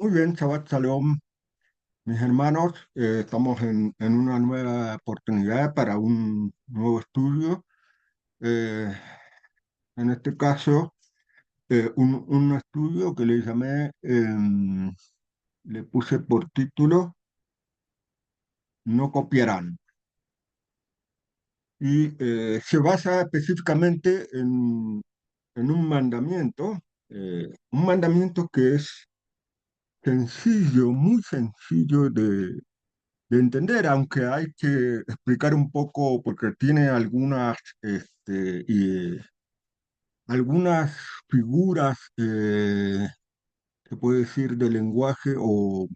Muy bien, Shabbat Shalom, mis hermanos. Estamos en una nueva oportunidad para un nuevo estudio. Eh, en este caso, un estudio que le llamé, le puse por título No copiarán. Y se basa específicamente en un mandamiento que es sencillo, muy sencillo de entender, aunque hay que explicar un poco porque tiene algunas figuras, se puede decir, de lenguaje o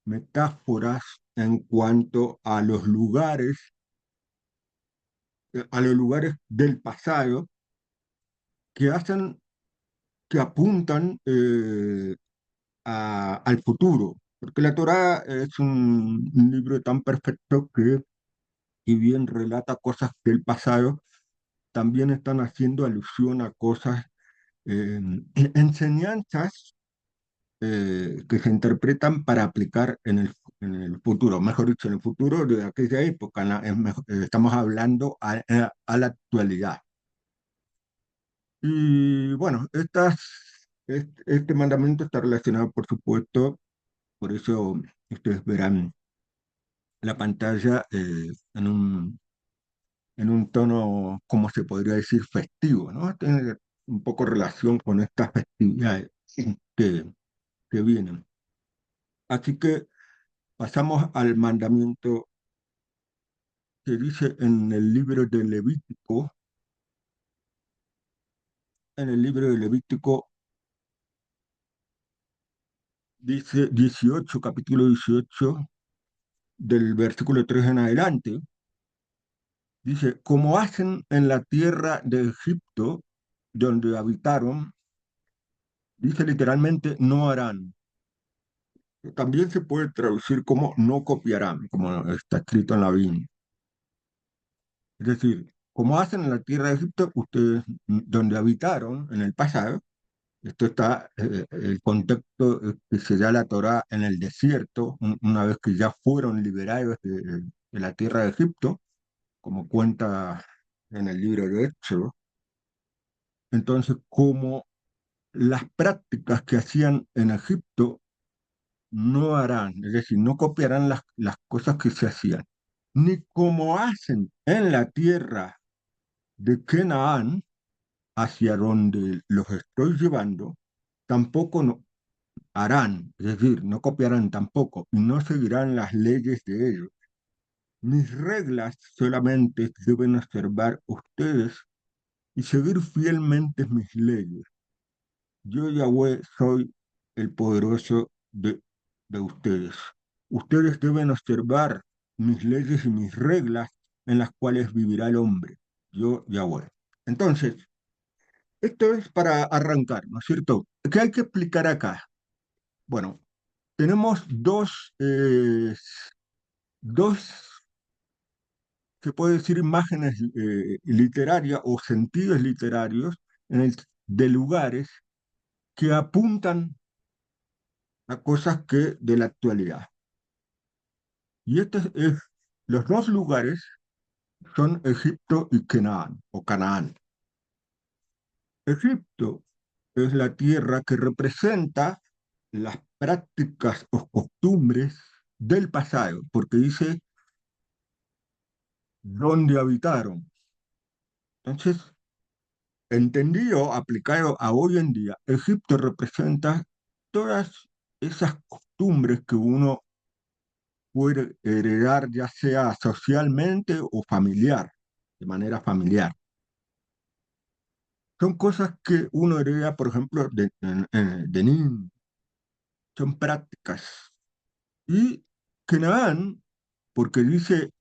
metáforas en cuanto a los lugares del pasado que hacen, que apuntan al futuro. Porque la Torá es un libro tan perfecto que, si bien relata cosas del pasado, también están haciendo alusión a cosas, enseñanzas que se interpretan para aplicar en el futuro, mejor dicho, en el futuro de aquella época. Estamos hablando a la actualidad. Y bueno, este mandamiento está relacionado, por supuesto, por eso ustedes verán la pantalla en un tono, como se podría decir, festivo, ¿no? Tiene un poco relación con estas festividades que, que vienen. Así que pasamos al mandamiento que dice en el libro de Levítico, en el libro de Levítico dice 18, capítulo 18, del versículo 3 en adelante, dice, como hacen en la tierra de Egipto, donde habitaron, dice literalmente, no harán. También se puede traducir como no copiarán, como está escrito en la Biblia. Es decir, como hacen en la tierra de Egipto, ustedes donde habitaron en el pasado, esto está, el contexto que se da la Torá en el desierto, una vez que ya fueron liberados de la tierra de Egipto, como cuenta en el libro de Éxodo. Entonces, como las prácticas que hacían en Egipto no harán, es decir, no copiarán las cosas que se hacían, ni como hacen en la tierra de Canaán, hacia donde los estoy llevando, tampoco no harán, es decir, no copiarán tampoco, y no seguirán las leyes de ellos. Mis reglas solamente deben observar ustedes y seguir fielmente mis leyes. Yo, Yahweh, soy el poderoso de ustedes. Ustedes deben observar mis leyes y mis reglas en las cuales vivirá el hombre. Yo, Yahweh. Entonces, esto es para arrancar, ¿no es cierto? ¿Qué hay que explicar acá? Bueno, tenemos dos, se puede decir, imágenes literarias o sentidos literarios de lugares que apuntan a cosas que de la actualidad. Y los dos lugares son Egipto y Canaán, o Canaán. Egipto es la tierra que representa las prácticas o costumbres del pasado, porque dice dónde habitaron. Entonces, entendido, aplicado a hoy en día, Egipto representa todas esas costumbres que uno puede heredar, ya sea socialmente o familiar, de manera familiar. Son cosas que uno hereda, por ejemplo, de niño, son prácticas. Y Canaán, porque dice,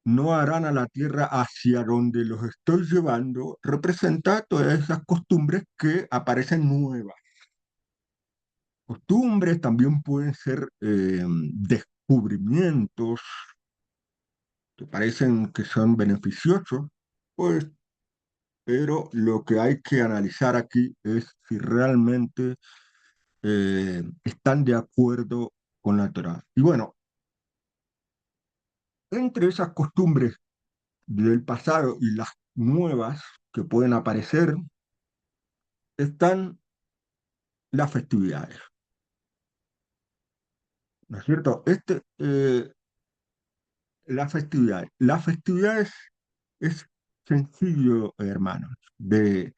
no harán a la tierra hacia donde los estoy llevando, representa todas esas costumbres que aparecen nuevas. Costumbres también pueden ser descubrimientos que parecen que son beneficiosos, pues, pero lo que hay que analizar aquí es si realmente están de acuerdo con la Torá. Y bueno, entre esas costumbres del pasado y las nuevas que pueden aparecer, están las festividades, ¿no es cierto? Las festividades es sencillo, hermanos, de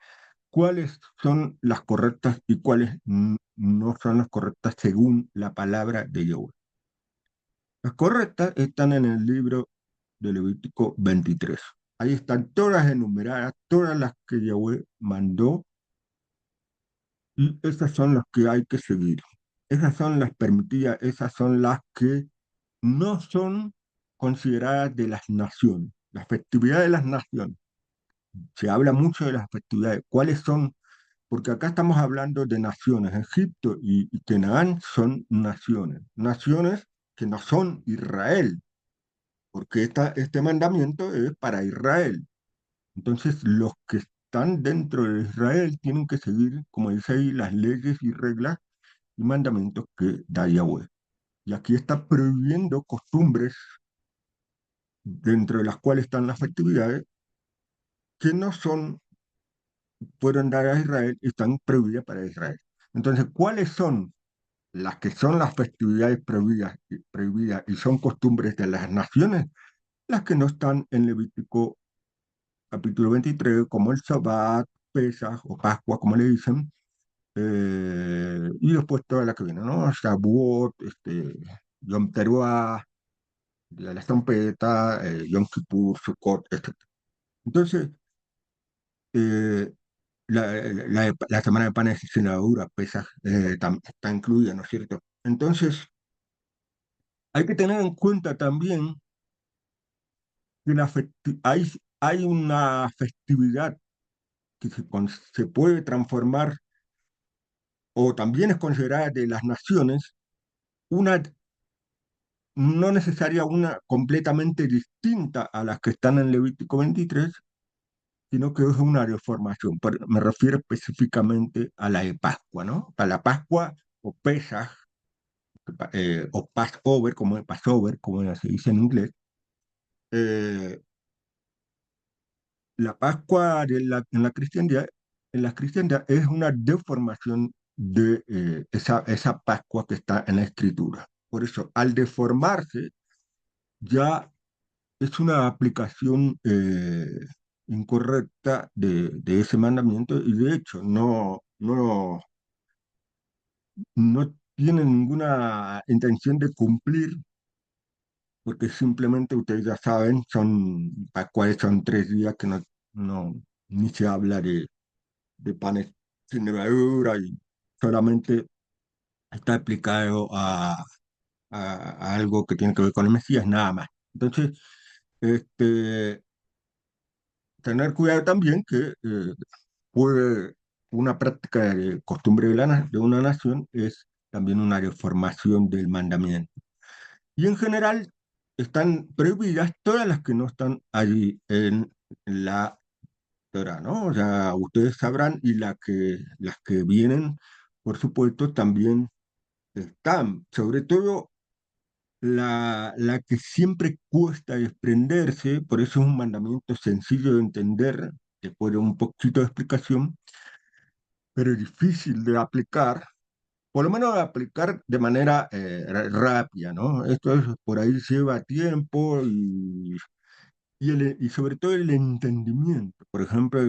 cuáles son las correctas y cuáles no son las correctas según la palabra de Yahweh. Las correctas están en el libro de Levítico 23. Ahí están todas enumeradas, todas las que Yahweh mandó, y esas son las que hay que seguir. Esas son las permitidas, esas son las que no son consideradas de las naciones. Las festividades de las naciones. Se habla mucho de las festividades. ¿Cuáles son? Porque acá estamos hablando de naciones. Egipto y Canaán son naciones. Naciones que no son Israel, porque este mandamiento es para Israel. Entonces, los que están dentro de Israel tienen que seguir, como dice ahí, las leyes y reglas y mandamientos que da Yahweh. Y aquí está prohibiendo costumbres dentro de las cuales están las festividades que no son, fueron dadas a Israel y están prohibidas para Israel. Entonces, ¿cuáles son las que son las festividades prohibidas y son costumbres de las naciones? Las que no están en Levítico capítulo 23, como el Sabbat, Pesaj o Pascua, como le dicen, y después todas las que vienen, ¿no? Shavuot, Yom Teruah, Día de la Trompeta, Yom Kippur, Sukkot, etc. Entonces, eh, la semana de panes sin levadura, Pesaj, está incluida, ¿no es cierto? Entonces, hay que tener en cuenta también que hay una festividad que se puede transformar o también es considerada de las naciones, una no necesaria, una completamente distinta a las que están en Levítico 23, sino que es una reformación. Me refiero específicamente a la de Pascua, ¿no? A la Pascua o Pesaj, o Passover, como se dice en inglés. Eh, la Pascua en la cristiandad es una deformación de esa Pascua que está en la Escritura. Por eso, al deformarse, ya es una aplicación incorrecta de ese mandamiento y de hecho no tiene ninguna intención de cumplir porque simplemente ustedes ya saben, Pascuales son 3 días que no, ni se habla de panes sin levadura y solamente está aplicado a algo que tiene que ver con el Mesías, nada más. Entonces, este, tener cuidado también que puede, una práctica de costumbre de una nación es también una deformación del mandamiento. Y en general están prohibidas todas las que no están allí en la Torah, ¿no? O sea, ustedes sabrán y las que vienen, por supuesto, también están, sobre todo la que siempre cuesta desprenderse, por eso es un mandamiento sencillo de entender, después de un poquito de explicación, pero difícil de aplicar, por lo menos de aplicar de manera rápida, ¿no? Esto por ahí lleva tiempo y sobre todo el entendimiento. Por ejemplo,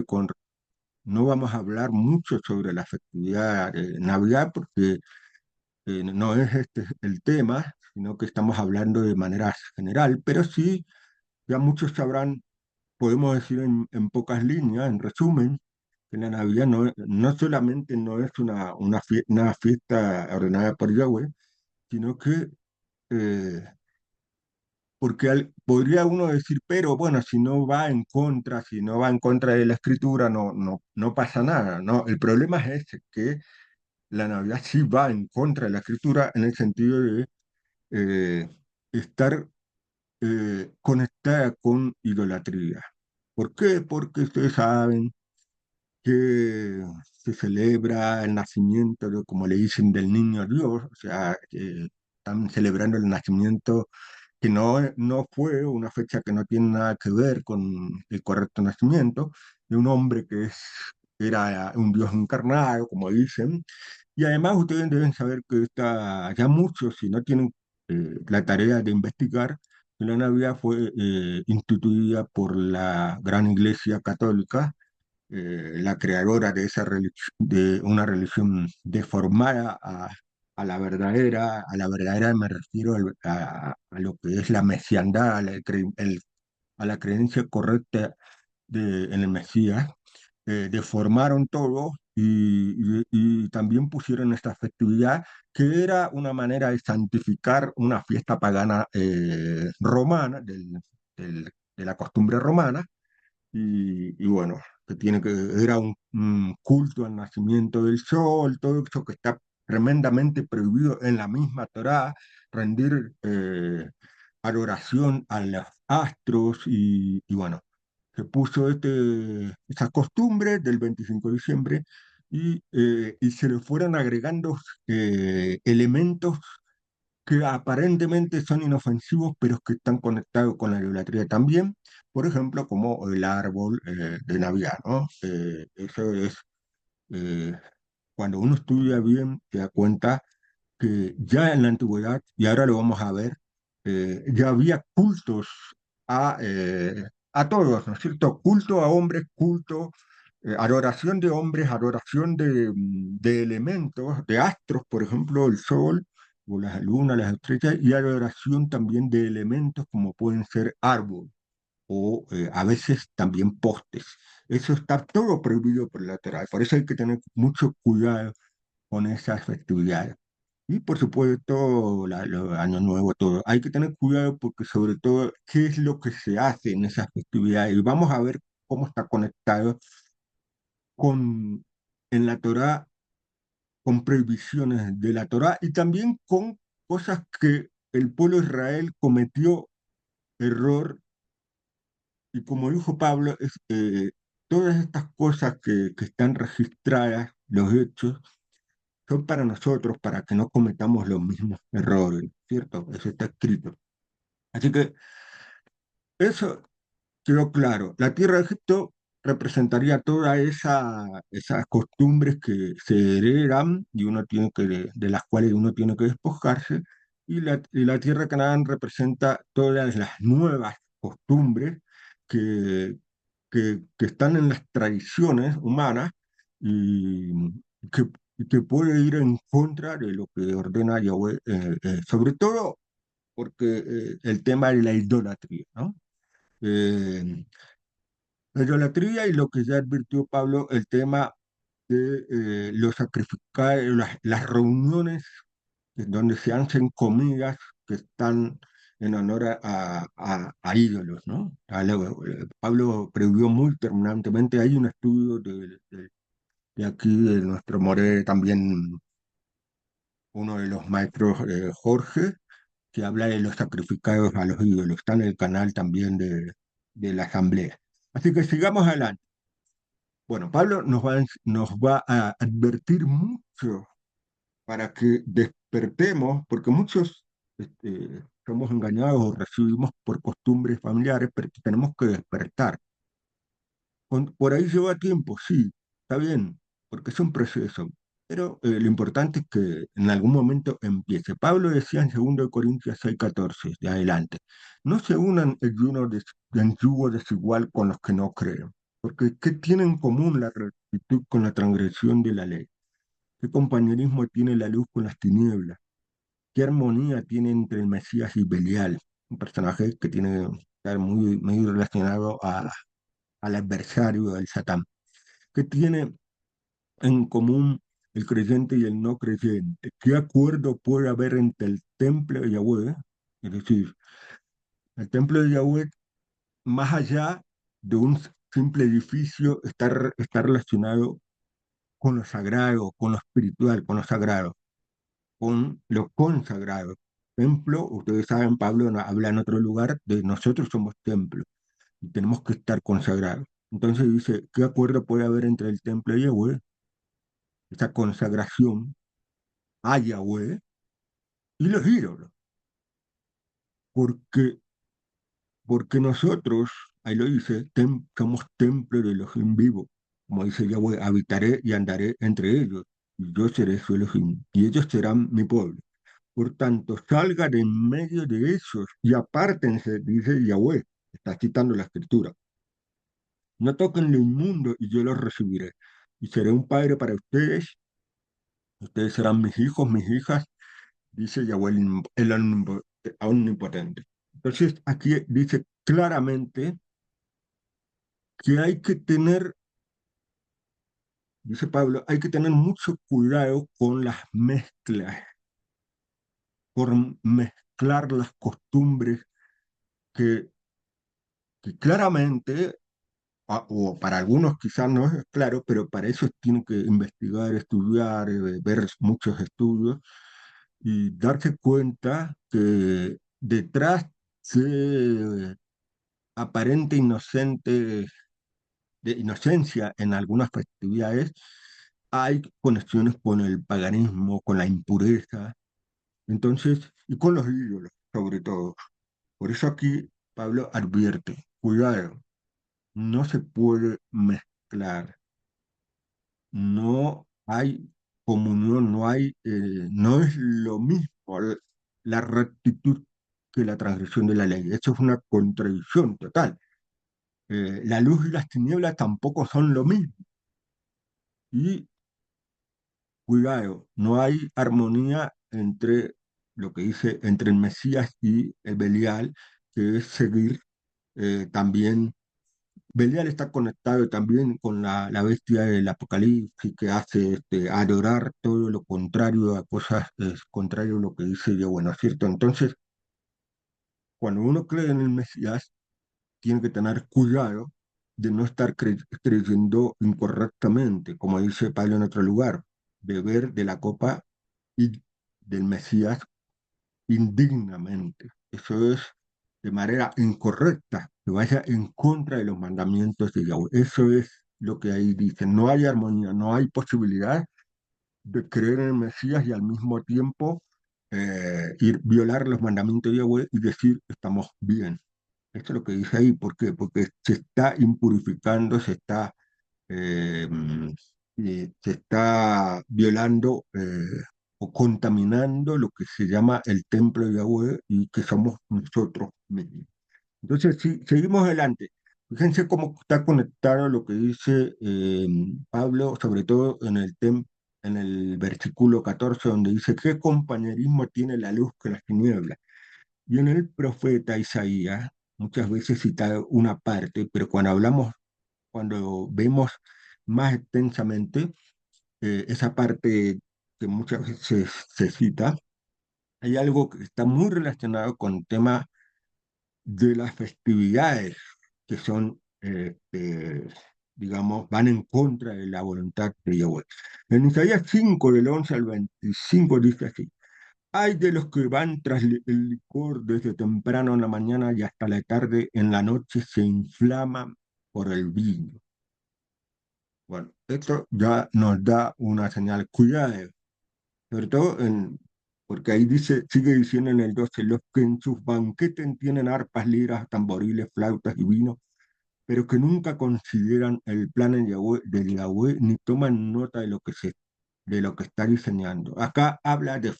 no vamos a hablar mucho sobre la festividad de Navidad porque no es este el tema, sino que estamos hablando de manera general, pero sí, ya muchos sabrán, podemos decir en pocas líneas, en resumen, que la Navidad no solamente no es una fiesta ordenada por Yahweh, sino que, eh, porque podría uno decir, pero bueno, si no va en contra de la escritura, no pasa nada, ¿no? El problema es ese, que la Navidad sí va en contra de la escritura en el sentido de eh, estar conectada con idolatría. ¿Por qué? Porque ustedes saben que se celebra el nacimiento, como le dicen, del niño Dios, o sea, están celebrando el nacimiento que no fue una fecha que no tiene nada que ver con el correcto nacimiento, de un hombre era un Dios encarnado, como dicen, y además ustedes deben saber que ya muchos, si no tienen la tarea de investigar, que la Navidad fue instituida por la Gran Iglesia Católica, la creadora de de una religión deformada a la verdadera me refiero a lo que es la mesiandad, a la creencia correcta en el Mesías, deformaron todo y también pusieron esta festividad que era una manera de santificar una fiesta pagana romana, de la costumbre romana, y bueno, era un culto al nacimiento del sol, todo eso que está tremendamente prohibido en la misma Torá, rendir adoración a los astros y bueno, se puso esa costumbre del 25 de diciembre y se le fueron agregando elementos que aparentemente son inofensivos, pero que están conectados con la idolatría también, por ejemplo, como el árbol de Navidad, ¿no? Eso es, eh, cuando uno estudia bien, se da cuenta que ya en la antigüedad, y ahora lo vamos a ver, ya había cultos a todos, ¿no es cierto? Culto a hombres, adoración de hombres, adoración de elementos, de astros, por ejemplo, el sol o la luna, las estrellas, y adoración también de elementos como pueden ser árboles o a veces también postes. Eso está todo prohibido por la Torá. Por eso hay que tener mucho cuidado con esas festividades. Y por supuesto, los Año Nuevo, todo. Hay que tener cuidado porque sobre todo, ¿qué es lo que se hace en esas festividades? Y vamos a ver cómo está conectado con, en la Torá, con prohibiciones de la Torá y también con cosas que el pueblo de Israel cometió error. Y como dijo Pablo, todas estas cosas que están registradas, los hechos, son para nosotros, para que no cometamos los mismos errores, ¿cierto? Eso está escrito. Así que eso quedó claro. La tierra de Egipto representaría todas esas costumbres que se heredan y de las cuales uno tiene que despojarse, y la tierra de Canaán representa todas las nuevas costumbres que, que están en las tradiciones humanas y que, que puede ir en contra de lo que ordena Yahweh, sobre todo porque el tema de la idolatría, ¿no? Eh, la idolatría y lo que ya advirtió Pablo, el tema de los sacrificales, las reuniones en donde se hacen comidas que están en honor a ídolos, ¿no? Pablo prohibió muy terminantemente, hay un estudio de aquí, de nuestro More, también uno de los maestros, Jorge, que habla de los sacrificados a los ídolos, está en el canal también de la Asamblea. Así que sigamos adelante. Bueno, Pablo nos va a advertir mucho para que despertemos, porque muchos somos engañados o recibimos por costumbres familiares, pero tenemos que despertar. Por ahí lleva tiempo, sí, está bien, porque es un proceso, pero lo importante es que en algún momento empiece. Pablo decía en 2 Corintios 6:14, de adelante, no se unan en yugo desigual con los que no creen, porque ¿qué tiene en común la rectitud con la transgresión de la ley? ¿Qué compañerismo tiene la luz con las tinieblas? ¿Qué armonía tiene entre el Mesías y Belial? Un personaje que tiene que estar muy relacionado al adversario del Satán. ¿Qué tiene en común el creyente y el no creyente? ¿Qué acuerdo puede haber entre el templo de Yahweh? Es decir, el templo de Yahweh, más allá de un simple edificio, está relacionado con lo sagrado, con lo espiritual, con lo sagrado, con lo consagrado. Templo, ustedes saben, Pablo habla en otro lugar de nosotros somos templo y tenemos que estar consagrados. Entonces dice, ¿qué acuerdo puede haber entre el templo de Yahweh, esa consagración a Yahweh, y los ídolos? Porque, porque nosotros, ahí lo dice, somos templo de Elohim vivo. Como dice Yahweh, habitaré y andaré entre ellos, y yo seré su Elohim, y ellos serán mi pueblo. Por tanto, salgan de en medio de ellos y apártense, dice Yahweh. Está citando la escritura. No toquen lo inmundo y yo los recibiré. Y seré un padre para ustedes. Ustedes serán mis hijos, mis hijas, dice Yahweh el omnipotente. Entonces, aquí dice claramente que hay que tener, dice Pablo, hay que tener mucho cuidado con las mezclas, por mezclar las costumbres que, que claramente o para algunos quizás no es claro, pero para eso tienen que investigar, estudiar, ver muchos estudios y darse cuenta que detrás de aparente inocente, de inocencia en algunas festividades, hay conexiones con el paganismo, con la impureza, entonces, y con los ídolos, sobre todo. Por eso aquí Pablo advierte, cuidado, no se puede mezclar. No hay comunión, no es lo mismo la rectitud que la transgresión de la ley. Eso es una contradicción total. La luz y las tinieblas tampoco son lo mismo. Y cuidado, no hay armonía entre lo que dice entre el Mesías y el Belial, que es seguir también. Belial está conectado también con la bestia del Apocalipsis que hace adorar todo lo contrario a cosas contrario a lo que dice Dios, bueno, ¿cierto? Entonces, cuando uno cree en el Mesías, tiene que tener cuidado de no estar creyendo incorrectamente, como dice Pablo en otro lugar, beber de la copa y del Mesías indignamente. Eso es de manera incorrecta, que vaya en contra de los mandamientos de Yahweh. Eso es lo que ahí dice. No hay armonía, no hay posibilidad de creer en el Mesías y al mismo tiempo ir violar los mandamientos de Yahweh y decir estamos bien. Esto es lo que dice ahí. ¿Por qué? Porque se está impurificando, eh, se está violando o contaminando lo que se llama el templo de Yahweh y que somos nosotros mismos. Entonces, si seguimos adelante, fíjense cómo está conectado lo que dice Pablo, sobre todo en el versículo 14, donde dice, ¿qué compañerismo tiene la luz con las tinieblas? Y en el profeta Isaías, muchas veces cita una parte, pero cuando vemos más extensamente esa parte que muchas veces se cita, hay algo que está muy relacionado con el tema de las festividades que son, digamos, van en contra de la voluntad de Yahweh. En Isaías 5, del 11 al 25, dice así, hay de los que van tras el licor desde temprano en la mañana y hasta la tarde, en la noche se inflaman por el vino. Bueno, esto ya nos da una señal, cuidado, sobre todo porque ahí dice, sigue diciendo en el 12 los que en sus banquetes tienen arpas, liras, tamboriles, flautas y vino, pero que nunca consideran el plan de Yahweh ni toman nota de lo que está diseñando. Acá habla de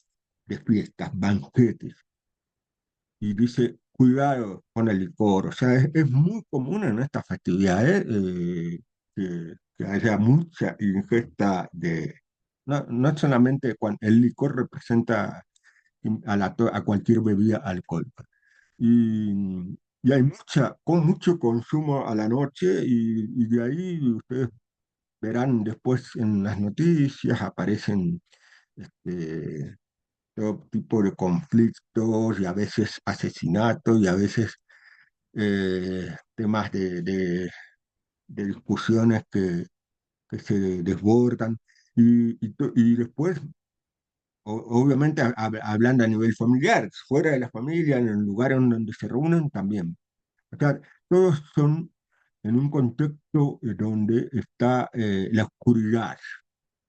fiestas, banquetes, y dice, cuidado con el licor. O sea, es muy común en estas festividades que haya mucha ingesta de... No solamente cuando el licor representa a cualquier bebida alcohólica. Y hay con mucho consumo a la noche y de ahí ustedes verán después en las noticias aparecen este, todo tipo de conflictos y a veces asesinatos y a veces temas de discusiones que se desbordan y después, obviamente, hablando a nivel familiar, fuera de la familia, en el lugar en donde se reúnen también. O sea, todos son en un contexto donde está la oscuridad,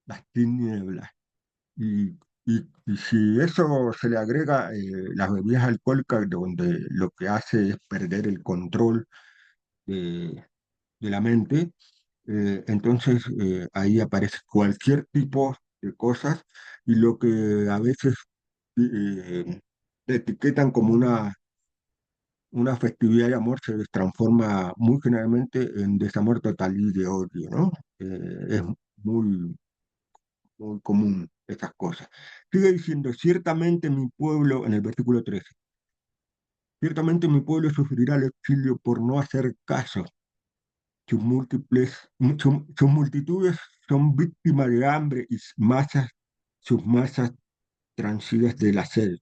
las tinieblas. Y, y si eso se le agrega las bebidas alcohólicas, donde lo que hace es perder el control de, de la mente, entonces ahí aparece cualquier tipo de cosas y lo que a veces eh, etiquetan como una festividad de amor se transforma muy generalmente en desamor total y de odio, ¿no? Es muy, muy común estas cosas. Sigue diciendo, ciertamente mi pueblo, en el versículo 13, ciertamente mi pueblo sufrirá el exilio por no hacer caso. Sus multitudes son víctimas de hambre y sus masas transidas de la sed.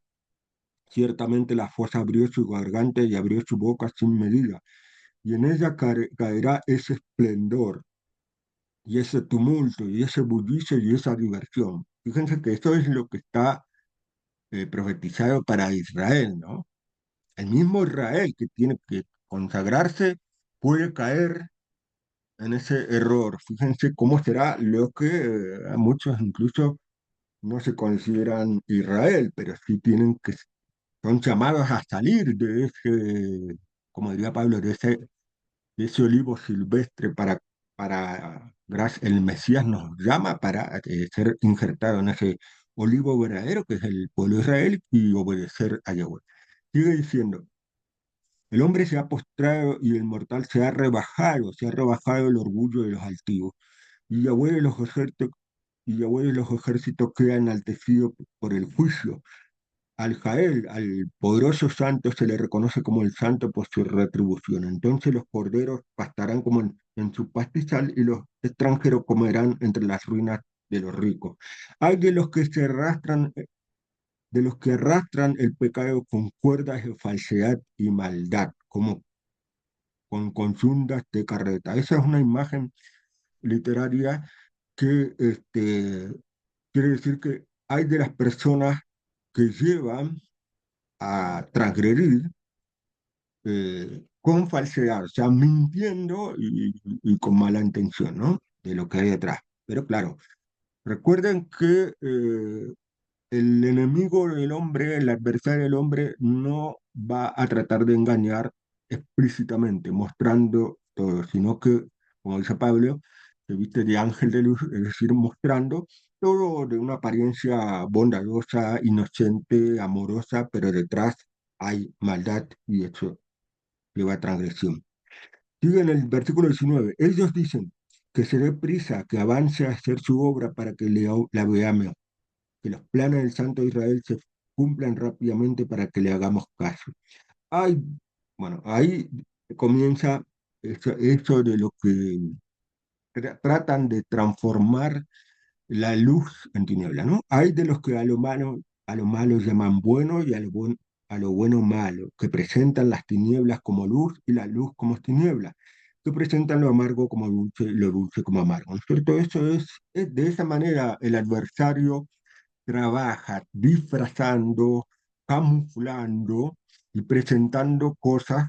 Ciertamente la fosa abrió su garganta y abrió su boca sin medida, y en ella caerá ese esplendor y ese tumulto y ese bullicio y esa diversión. Fíjense que eso es lo que está profetizado para Israel, ¿no? El mismo Israel que tiene que consagrarse puede caer en ese error. Fíjense cómo será lo que a muchos incluso no se consideran Israel, pero sí son llamados a salir de ese, como diría Pablo, de ese olivo silvestre el Mesías nos llama para ser injertado en ese olivo verdadero que es el pueblo de Israel y obedecer a Yahweh. Sigue diciendo, el hombre se ha postrado y el mortal se ha rebajado el orgullo de los altivos. Y Yahweh de los ejércitos queda enaltecido por el juicio. Al Jael, al poderoso santo, se le reconoce como el santo por su retribución. Entonces los corderos pastarán como en su pastizal y los extranjeros comerán entre las ruinas de los ricos. Hay de los que arrastran el pecado con cuerdas de falsedad y maldad, como con consundas de carreta. Esa es una imagen literaria que quiere decir que hay de las personas que llevan a transgredir con falsedad, o sea, mintiendo y con mala intención, ¿no? De lo que hay detrás. Pero claro, recuerden que el enemigo del hombre, el adversario del hombre, no va a tratar de engañar explícitamente, mostrando todo, sino que, como dice Pablo, se viste de ángel de luz, es decir, mostrando todo de una apariencia bondadosa, inocente, amorosa, pero detrás hay maldad y eso lleva a transgresión. Sigue en el versículo 19, ellos dicen que se dé prisa, que avance a hacer su obra para que la veamos, que los planes del Santo Israel se cumplan rápidamente para que le hagamos caso. Ay, bueno, ahí comienza eso de lo que tratan de transformar la luz en tiniebla, ¿no? Hay de los que a lo malo llaman bueno y a lo bueno malo, que presentan las tinieblas como luz y la luz como tiniebla, que presentan lo amargo como dulce y lo dulce como amargo, ¿no es cierto? De esa manera el adversario trabaja disfrazando, camuflando y presentando cosas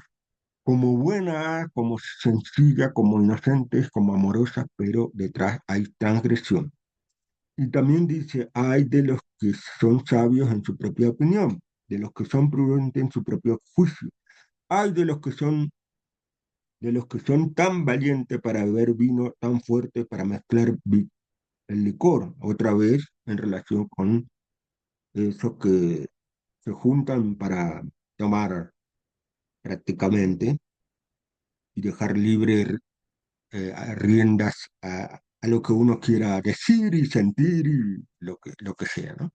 como buenas, como sencillas, como inocentes, como amorosas, pero detrás hay transgresión. Y también dice, hay de los que son sabios en su propia opinión, de los que son prudentes en su propio juicio. Hay de los que son tan valientes para beber vino, tan fuerte para mezclar el licor, otra vez en relación con esos que se juntan para tomar prácticamente y dejar libre a riendas a lo que uno quiera decir y sentir y lo que sea, ¿no?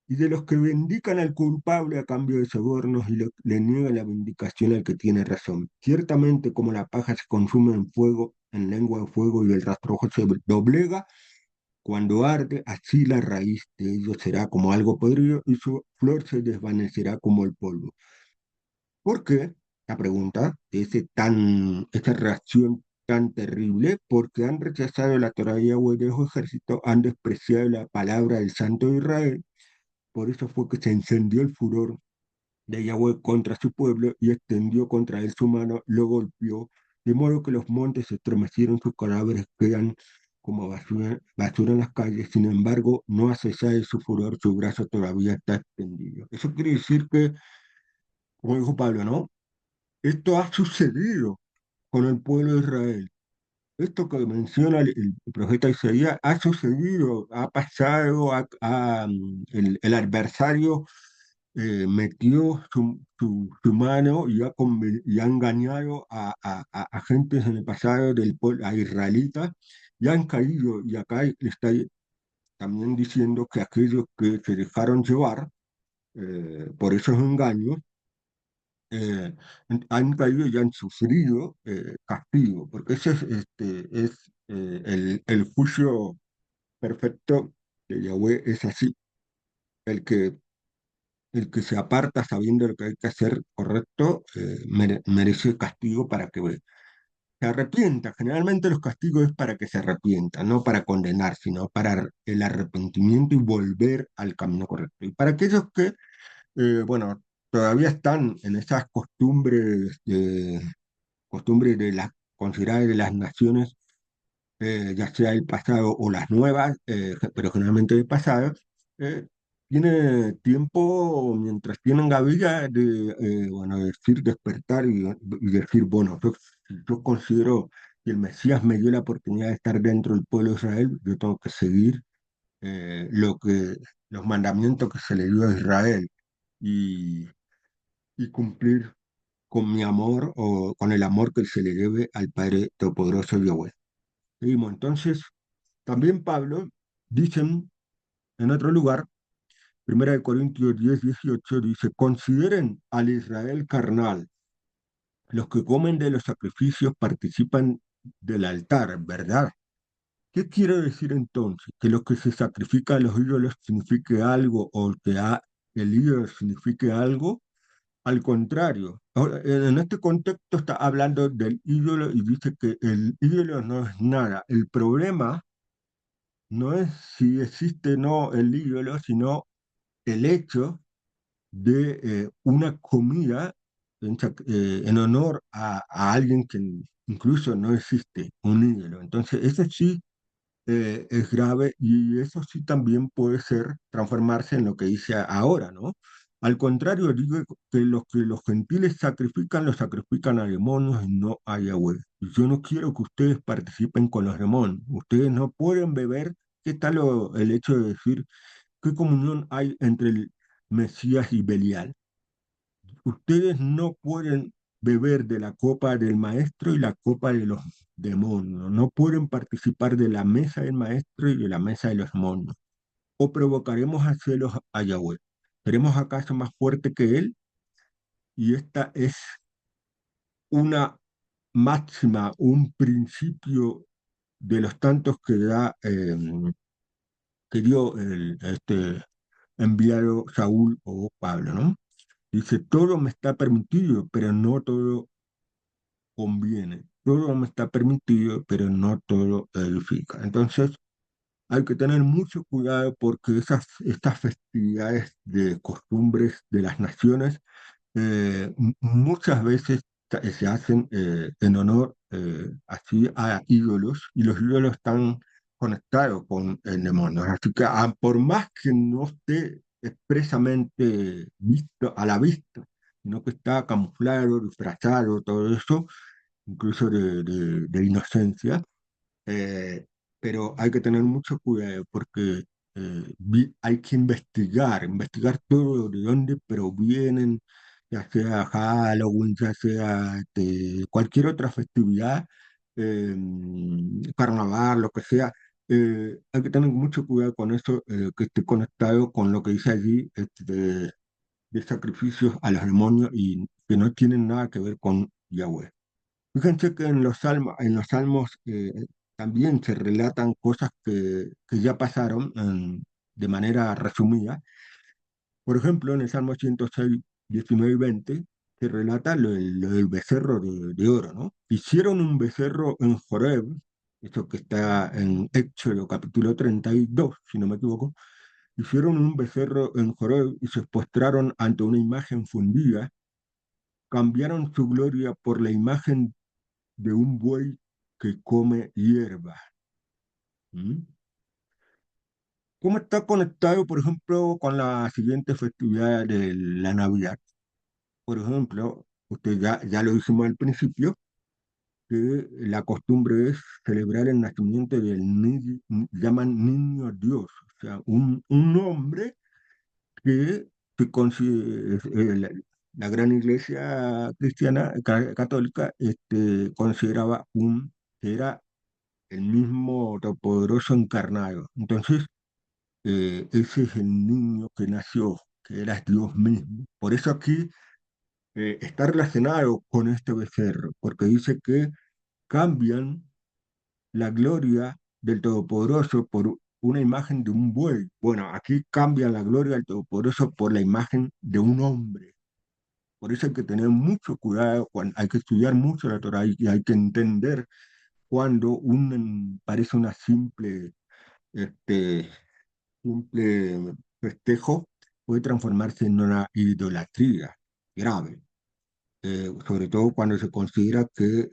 Y de los que vindican al culpable a cambio de sobornos y le niegan la vindicación al que tiene razón. Ciertamente como la paja se consume en fuego, en lengua de fuego y el rastrojo se doblega, cuando arde, así la raíz de ellos será como algo podrido y su flor se desvanecerá como el polvo. ¿Por qué? La pregunta de esta reacción tan terrible, porque han rechazado la Torah de Yahweh de los ejércitos, han despreciado la palabra del Santo de Israel. Por eso fue que se encendió el furor de Yahweh contra su pueblo y extendió contra él su mano, lo golpeó de modo que los montes se estremecieron, sus cadáveres quedan como basura, basura en las calles. Sin embargo, no ha cesado de su furor, su brazo todavía está extendido. Eso quiere decir que, como dijo Pablo, ¿no? Esto ha sucedido con el pueblo de Israel. Esto que menciona el profeta Isaías ha sucedido, ha pasado, el adversario metió su mano y y ha engañado a gentes en el pasado del pueblo, a israelitas, y han caído. Y acá está también diciendo que aquellos que se dejaron llevar por esos engaños, eh, han caído y han sufrido castigo, porque ese es el juicio perfecto de Yahweh, es así. El que, el que se aparta sabiendo lo que hay que hacer correcto, merece castigo para que se arrepienta. Generalmente los castigos es para que se arrepienta, no para condenar, sino para el arrepentimiento y volver al camino correcto. Y para aquellos que, bueno, todavía están en esas costumbres de las consideradas de las naciones, ya sea el pasado o las nuevas, pero generalmente el pasado, eh, tiene tiempo, mientras tienen gavilla, de, bueno, decir, despertar y decir, bueno, yo considero que el Mesías me dio la oportunidad de estar dentro del pueblo de Israel, yo tengo que seguir los mandamientos que se le dio a Israel y, y cumplir con mi amor o con el amor que se le debe al Padre Todopoderoso Yahweh. Seguimos, entonces, también Pablo dice en otro lugar, 1 Corintios 10:18, dice, consideren al Israel carnal, los que comen de los sacrificios participan del altar, ¿verdad? ¿Qué quiere decir entonces? ¿Que los que se sacrifican a los ídolos signifique algo o el ídolo signifique algo? Al contrario, ahora, en este contexto está hablando del ídolo y dice que el ídolo no es nada. El problema no es si existe o no el ídolo, sino el hecho de una comida en honor a alguien que incluso no existe, un ídolo. Entonces, eso sí es grave y eso sí también puede ser transformarse en lo que dice ahora, ¿no? Al contrario, digo que los gentiles sacrifican, los sacrifican a demonios y no a Yahweh. Y yo no quiero que ustedes participen con los demonios. Ustedes no pueden beber. ¿Qué tal el hecho de decir qué comunión hay entre el Mesías y Belial? Ustedes no pueden beber de la copa del maestro y la copa de los demonios. No pueden participar de la mesa del maestro y de la mesa de los demonios. O provocaremos a celos a Yahweh. ¿Seremos acaso más fuerte que él? Y esta es una máxima, un principio de los tantos que dio este enviado Saúl o Pablo, ¿no? Dice, todo me está permitido, pero no todo conviene. Todo me está permitido, pero no todo edifica. Entonces, hay que tener mucho cuidado porque estas festividades de costumbres de las naciones muchas veces se hacen en honor así a ídolos y los ídolos están conectados con el demonio. Así que por más que no esté expresamente visto a la vista, sino que está camuflado, disfrazado, todo eso, incluso de inocencia, eh, pero hay que tener mucho cuidado porque hay que investigar todo de dónde provienen, ya sea Halloween, ya sea cualquier otra festividad, carnaval, lo que sea. Hay que tener mucho cuidado con eso, que esté conectado con lo que dice allí, de sacrificios a los demonios y que no tienen nada que ver con Yahweh. Fíjense que en los salmos también se relatan cosas que ya pasaron de manera resumida. Por ejemplo, en el Salmo 106, 19 y 20, se relata lo del becerro de oro, ¿no? Hicieron un becerro en Joreb, esto que está en Éxodo capítulo 32, si no me equivoco. Hicieron un becerro en Joreb y se postraron ante una imagen fundida, cambiaron su gloria por la imagen de un buey que come hierba. ¿Mm? ¿Cómo está conectado, por ejemplo, con la siguiente festividad de la Navidad? Por ejemplo, usted ya lo dijimos al principio, que la costumbre es celebrar el nacimiento del niño, llaman niño Dios, o sea, un hombre que la gran iglesia cristiana católica consideraba que era el mismo Todopoderoso encarnado. Entonces, ese es el niño que nació, que era Dios mismo. Por eso aquí está relacionado con este becerro, porque dice que cambian la gloria del Todopoderoso por una imagen de un buey. Bueno, aquí cambian la gloria del Todopoderoso por la imagen de un hombre. Por eso hay que tener mucho cuidado, hay que estudiar mucho la Torah y hay que entender cuando parece una este, simple festejo, puede transformarse en una idolatría grave, sobre todo cuando se considera que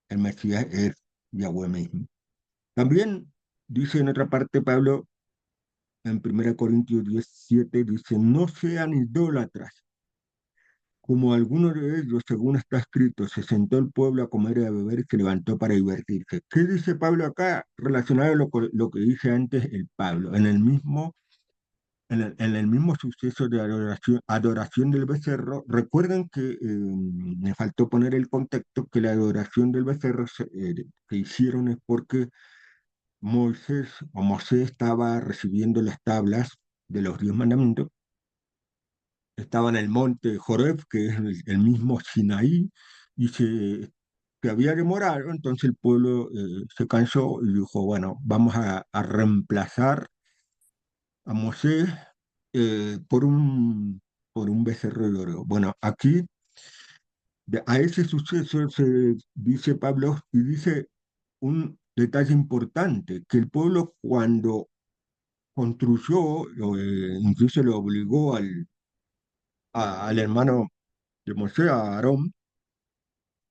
el Mesías es Yahweh mismo. También dice en otra parte Pablo, en 1 Corintios 10:7, dice, no sean idólatras, como algunos de ellos, según está escrito, se sentó el pueblo a comer y a beber y se levantó para divertirse. ¿Qué dice Pablo acá? Relacionado a lo que dice antes el Pablo, en el mismo suceso de adoración del becerro. Recuerden que me faltó poner el contexto que la adoración del becerro que hicieron es porque Moisés estaba recibiendo las tablas de los 10 mandamientos, estaba en el monte Joreb, que es el mismo Sinaí, y se había demorado. Entonces el pueblo se cansó y dijo, bueno, vamos a reemplazar a Moisés por un becerro de oro. Bueno, aquí a ese suceso se dice Pablo y dice un detalle importante, que el pueblo cuando construyó, incluso lo obligó al hermano de Moisés, a Aarón,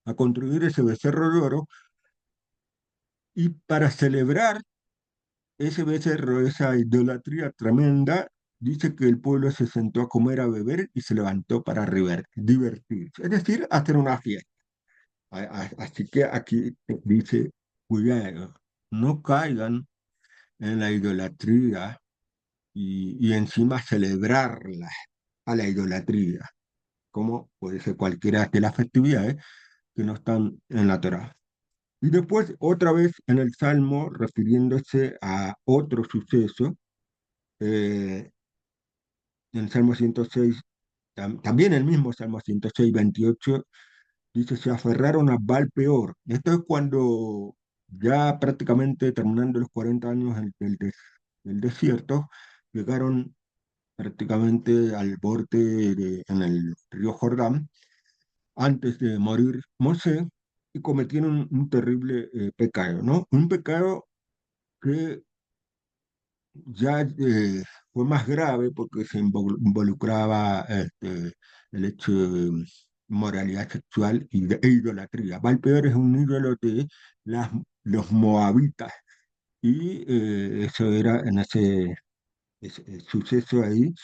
a construir ese becerro de oro, y para celebrar ese becerro, esa idolatría tremenda, dice que el pueblo se sentó a comer, a beber y se levantó para divertirse, es decir, hacer una fiesta. Así que aquí dice, cuidado, no caigan en la idolatría y encima celebrarla a la idolatría, como puede ser cualquiera de las festividades que no están en la Torá. Y después, otra vez en el Salmo, refiriéndose a otro suceso, eh, en el Salmo 106, también el mismo Salmo 106:28, dice, se aferraron a Baal peor. Esto es cuando ya prácticamente terminando los 40 años del desierto, llegaron prácticamente al borde en el río Jordán, antes de morir Moshe, y cometieron un terrible pecado, ¿no? Un pecado que ya fue más grave porque se involucraba el hecho de moralidad sexual e idolatría. Valpeor es un ídolo de los moabitas, y eso era en ese suceso ahí,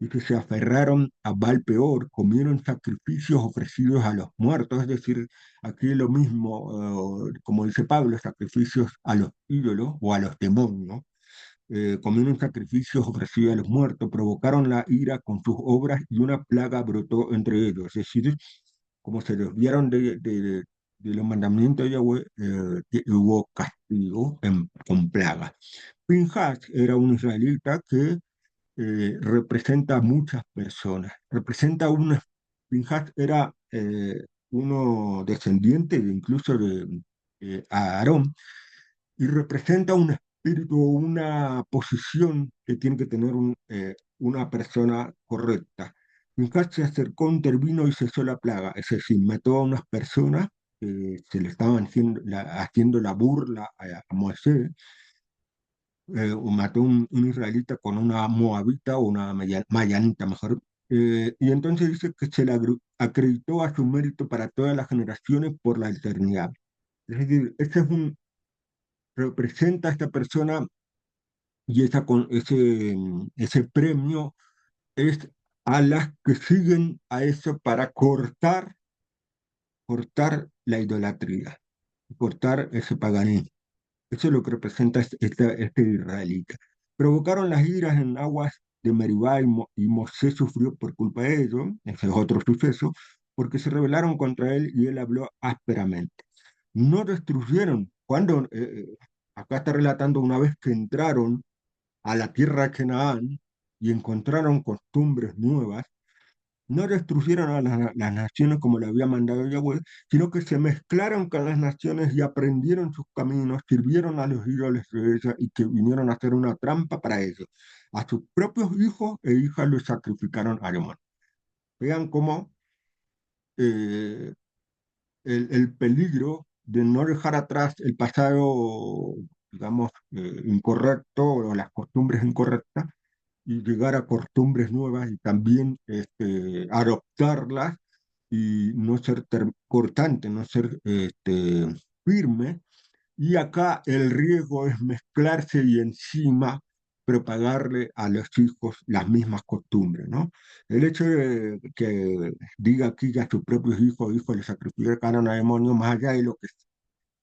y que se aferraron a Baal peor, comieron sacrificios ofrecidos a los muertos, es decir, aquí lo mismo, como dice Pablo, sacrificios a los ídolos o a los demonios, comieron sacrificios ofrecidos a los muertos, provocaron la ira con sus obras y una plaga brotó entre ellos, es decir, como se desviaron de los mandamientos de Yahweh, hubo castigo con plaga. Pinhas era un israelita que representa a muchas personas. Pinhas era uno descendiente incluso de Aarón, y representa un espíritu, una posición que tiene que tener una persona correcta. Pinhas se acercó, intervino y cesó la plaga, es decir, mató a unas personas que se le estaban haciendo la burla a Moisés. Mató un israelita con una moabita o una mayanita, mejor, Y entonces dice que se le acreditó a su mérito para todas las generaciones por la eternidad. Es decir, representa a esta persona y ese premio es a las que siguen a eso para cortar la idolatría, cortar ese paganismo. Eso es lo que representa este israelita. Provocaron las iras en aguas de Meribá y Mosé sufrió por culpa de ello, ese es otro suceso, porque se rebelaron contra él y él habló ásperamente. No destruyeron, acá está relatando una vez que entraron a la tierra de Canaán y encontraron costumbres nuevas, no destruyeron a las naciones como le había mandado Yahweh, sino que se mezclaron con las naciones y aprendieron sus caminos, sirvieron a los ídolos de ellas y que vinieron a hacer una trampa para ellos. A sus propios hijos e hijas los sacrificaron a Amón. Vean cómo eh, el peligro de no dejar atrás el pasado, digamos, incorrecto o las costumbres incorrectas y llegar a costumbres nuevas y también adoptarlas y no ser cortante, no ser firme. Y acá el riesgo es mezclarse y encima propagarle a los hijos las mismas costumbres, ¿no? El hecho de que diga aquí que a sus propios hijos le sacrificaron a demonios, más allá de lo que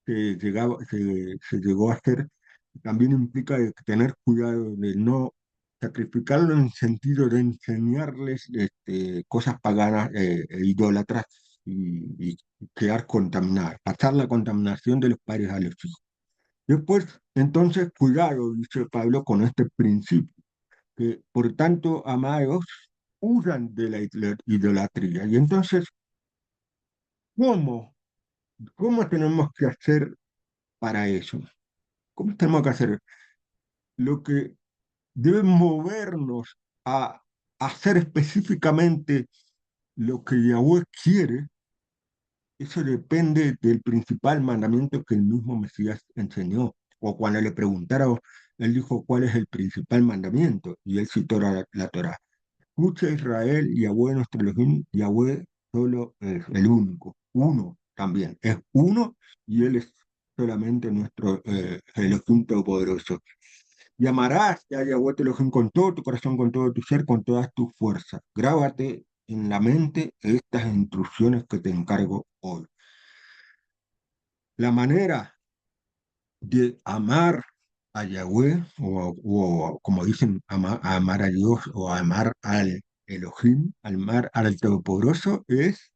se llegó a hacer, también implica de tener cuidado de no sacrificarlo en el sentido de enseñarles cosas paganas e idólatras y quedar contaminadas, pasar la contaminación de los padres a los hijos. Después, entonces, cuidado, dice Pablo, con este principio, que por tanto, amados, huyan de la idolatría. Y entonces, ¿cómo? ¿Cómo tenemos que hacer para eso? ¿Cómo tenemos que hacer? Lo que debe movernos a hacer específicamente lo que Yahweh quiere, eso depende del principal mandamiento que el mismo Mesías enseñó. O cuando le preguntaron, él dijo, ¿cuál es el principal mandamiento? Y él citó la Torá. Escucha Israel, Yahweh nuestro Elohim, Yahweh solo es el único, uno también, es uno y él es solamente nuestro Elohim todopoderoso. Y amarás a Yahweh tu Elohim con todo tu corazón, con todo tu ser, con todas tus fuerzas. Grábate en la mente estas instrucciones que te encargo hoy. La manera de amar a Yahweh, o como dicen, a amar a Dios o a amar al Elohim, al amar al Todopoderoso, es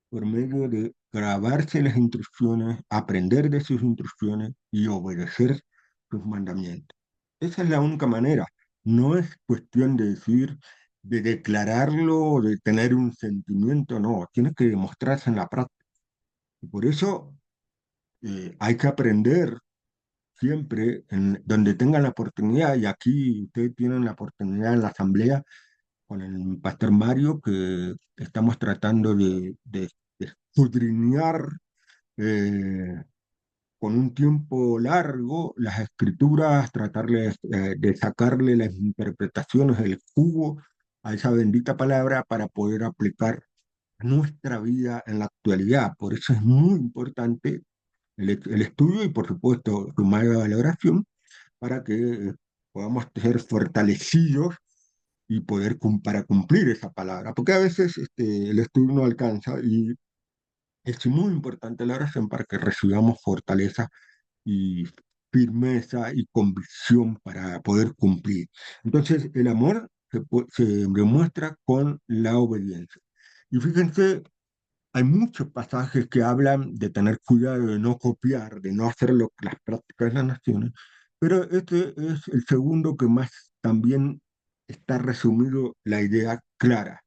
por medio de grabarse las instrucciones, aprender de sus instrucciones y obedecer sus mandamientos. Esa es la única manera. No es cuestión de decir, de declararlo, de tener un sentimiento, no, tiene que demostrarse en la práctica. Y por eso hay que aprender siempre en donde tengan la oportunidad, y aquí ustedes tienen la oportunidad en la asamblea con el pastor Mario, que estamos tratando de escudriñar eh, con un tiempo largo las escrituras, tratarles de sacarle las interpretaciones, el jugo a esa bendita palabra para poder aplicar nuestra vida en la actualidad. Por eso es muy importante el estudio y, por supuesto, sumar a la oración para que podamos ser fortalecidos y poder para cumplir esa palabra. Porque a veces el estudio no alcanza y es muy importante la oración para que recibamos fortaleza y firmeza y convicción para poder cumplir. Entonces, el amor se demuestra con la obediencia. Y fíjense, hay muchos pasajes que hablan de tener cuidado de no copiar, de no hacer las prácticas de las naciones, pero este es el segundo que más también está resumido la idea clara.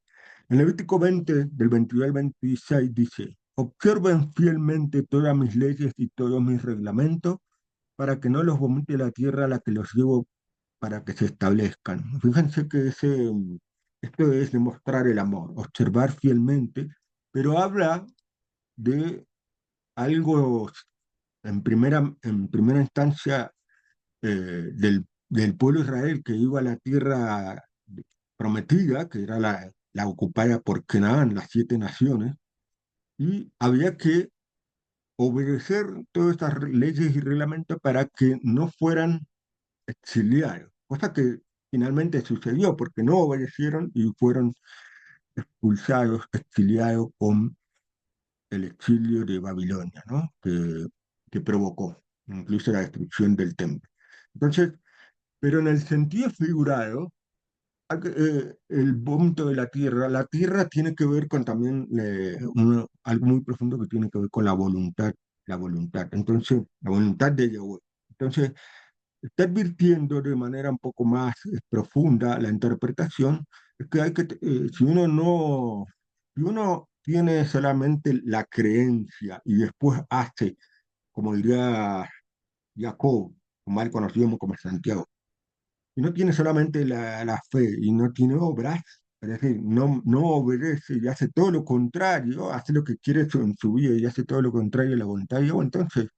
En Levítico 20, del 22 al 26 dice, observen fielmente todas mis leyes y todos mis reglamentos para que no los vomite la tierra a la que los llevo para que se establezcan. Fíjense que esto es demostrar el amor, observar fielmente, pero habla de algo en primera instancia del pueblo de Israel que iba a la tierra prometida, que era la ocupada por Canaán, las 7 naciones, y había que obedecer todas estas leyes y reglamentos para que no fueran exiliados, cosa que finalmente sucedió porque no obedecieron y fueron expulsados, exiliados con el exilio de Babilonia, ¿no? Que provocó incluso la destrucción del templo. Entonces, pero en el sentido figurado, el vómito de la tierra tiene que ver con también algo muy profundo que tiene que ver con la voluntad, entonces, la voluntad de Yahweh. Entonces, está advirtiendo de manera un poco más profunda la interpretación, es que si uno tiene solamente la creencia y después hace, como diría Jacob, mal conocido como Santiago, y no tiene solamente la fe y no tiene obras, es decir, no obedece y hace todo lo contrario, hace lo que quiere en su vida y hace todo lo contrario a la voluntad de Dios, entonces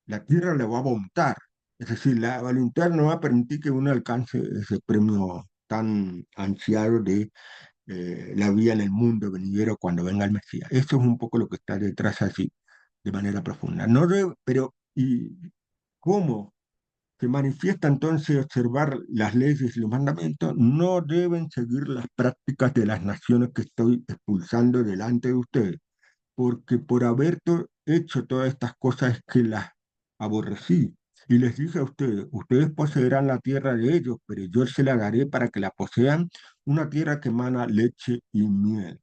la tierra le va a vomitar. Es decir, la voluntad no va a permitir que uno alcance ese premio tan ansiado de la vida en el mundo venidero cuando venga el Mesías. Eso es un poco lo que está detrás así, de manera profunda. No pero, ¿y cómo se manifiesta entonces observar las leyes y los mandamientos? No deben seguir las prácticas de las naciones que estoy expulsando delante de ustedes, porque por haber hecho todas estas cosas es que las aborrecí. Y les dije a ustedes, ustedes poseerán la tierra de ellos, pero yo se la daré para que la posean, una tierra que emana leche y miel.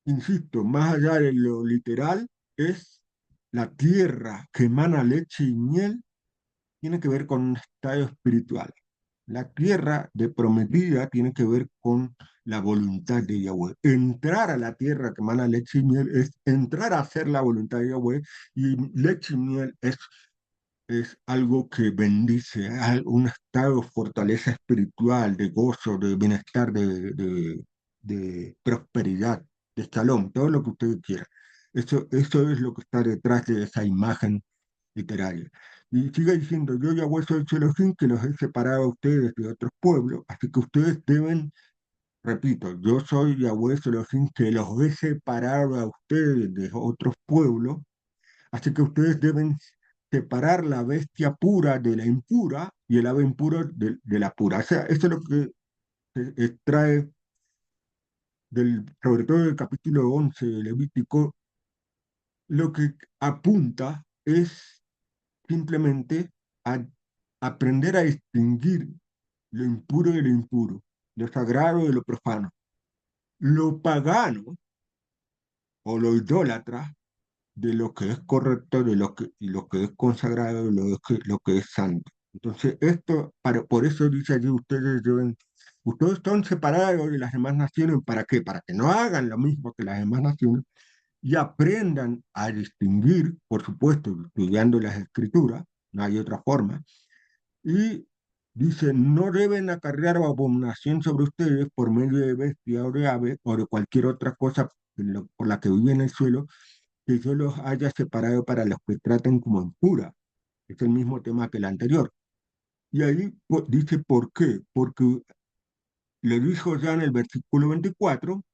Insisto, más allá de lo literal, es la tierra que emana leche y miel, tiene que ver con un estado espiritual. La tierra de prometida tiene que ver con la voluntad de Yahweh. Entrar a la tierra que emana leche y miel es entrar a hacer la voluntad de Yahweh, y leche y miel es algo que bendice, un estado de fortaleza espiritual, de gozo, de bienestar, de prosperidad, de shalom, todo lo que usted quiera. Eso es lo que está detrás de esa imagen literaria. Y sigue diciendo, yo Yahweh soy el Elohim que los he separado a ustedes de otros pueblos, así que ustedes deben, repito, yo soy Yahweh Elohim que los he separado a ustedes de otros pueblos, así que ustedes deben separar la bestia pura de la impura y el ave impuro de la pura. O sea, esto es lo que se extrae sobre todo del capítulo 11 de Levítico, lo que apunta es simplemente a aprender a distinguir lo impuro de lo impuro, lo sagrado de lo profano, lo pagano o lo idólatra de lo que es correcto, y lo que es consagrado, de lo que es santo. Entonces, por eso dice allí, ustedes son separados de las demás naciones, ¿para qué? Para que no hagan lo mismo que las demás naciones y aprendan a distinguir, por supuesto, estudiando las escrituras, no hay otra forma, y dice, no deben acarrear abominación sobre ustedes por medio de bestia o de ave o de cualquier otra cosa por la que vive en el suelo, que yo los haya separado para los que traten como impura. Es el mismo tema que el anterior. Y ahí dice por qué. Porque le dijo ya en el versículo 24,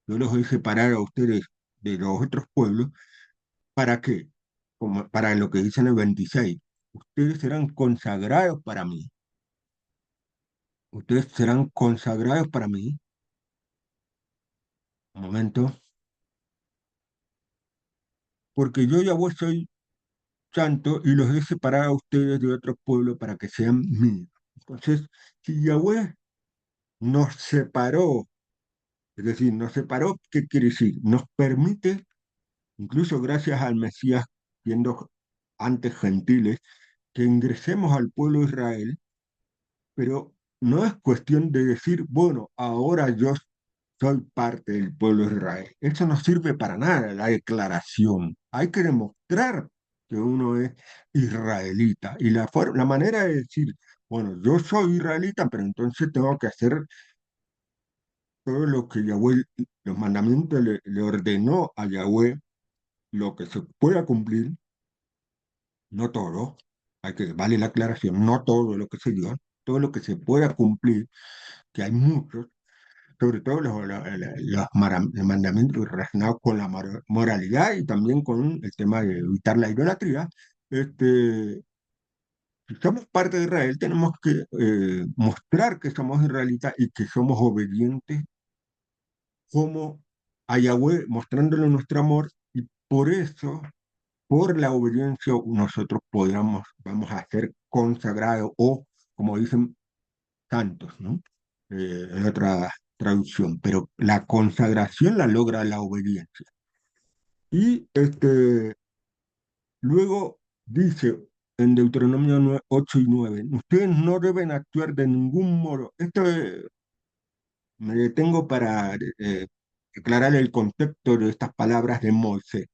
yo los he separado a ustedes de los otros pueblos. ¿Para qué? Como para lo que dice en el 26. Ustedes serán consagrados para mí. Ustedes serán consagrados para mí. Un momento. Porque yo Yahweh soy santo y los he separado a ustedes de otros pueblos para que sean míos. Entonces, si Yahweh nos separó, es decir, nos separó, ¿qué quiere decir? Nos permite, incluso gracias al Mesías, siendo antes gentiles, que ingresemos al pueblo de Israel, pero no es cuestión de decir, bueno, ahora yo soy parte del pueblo de Israel. Eso no sirve para nada, la declaración. Hay que demostrar que uno es israelita. Y la manera de decir, bueno, yo soy israelita, pero entonces tengo que hacer todo lo que Yahweh, los mandamientos le ordenó a Yahweh, lo que se pueda cumplir, no todo, vale la aclaración, no todo lo que se dio, todo lo que se pueda cumplir, que hay muchos, sobre todo los mandamientos relacionados con la moralidad y también con el tema de evitar la idolatría. Este, si somos parte de Israel, tenemos que mostrar que somos israelitas y que somos obedientes como a Yahweh, mostrándole nuestro amor, y por eso, por la obediencia, nosotros vamos a ser consagrados o, como dicen, santos, ¿no? En otra traducción, pero la consagración la logra la obediencia. Y luego dice en Deuteronomio 8 y 9, ustedes no deben actuar de ningún modo. Esto me detengo para aclarar el contexto de estas palabras de Moisés,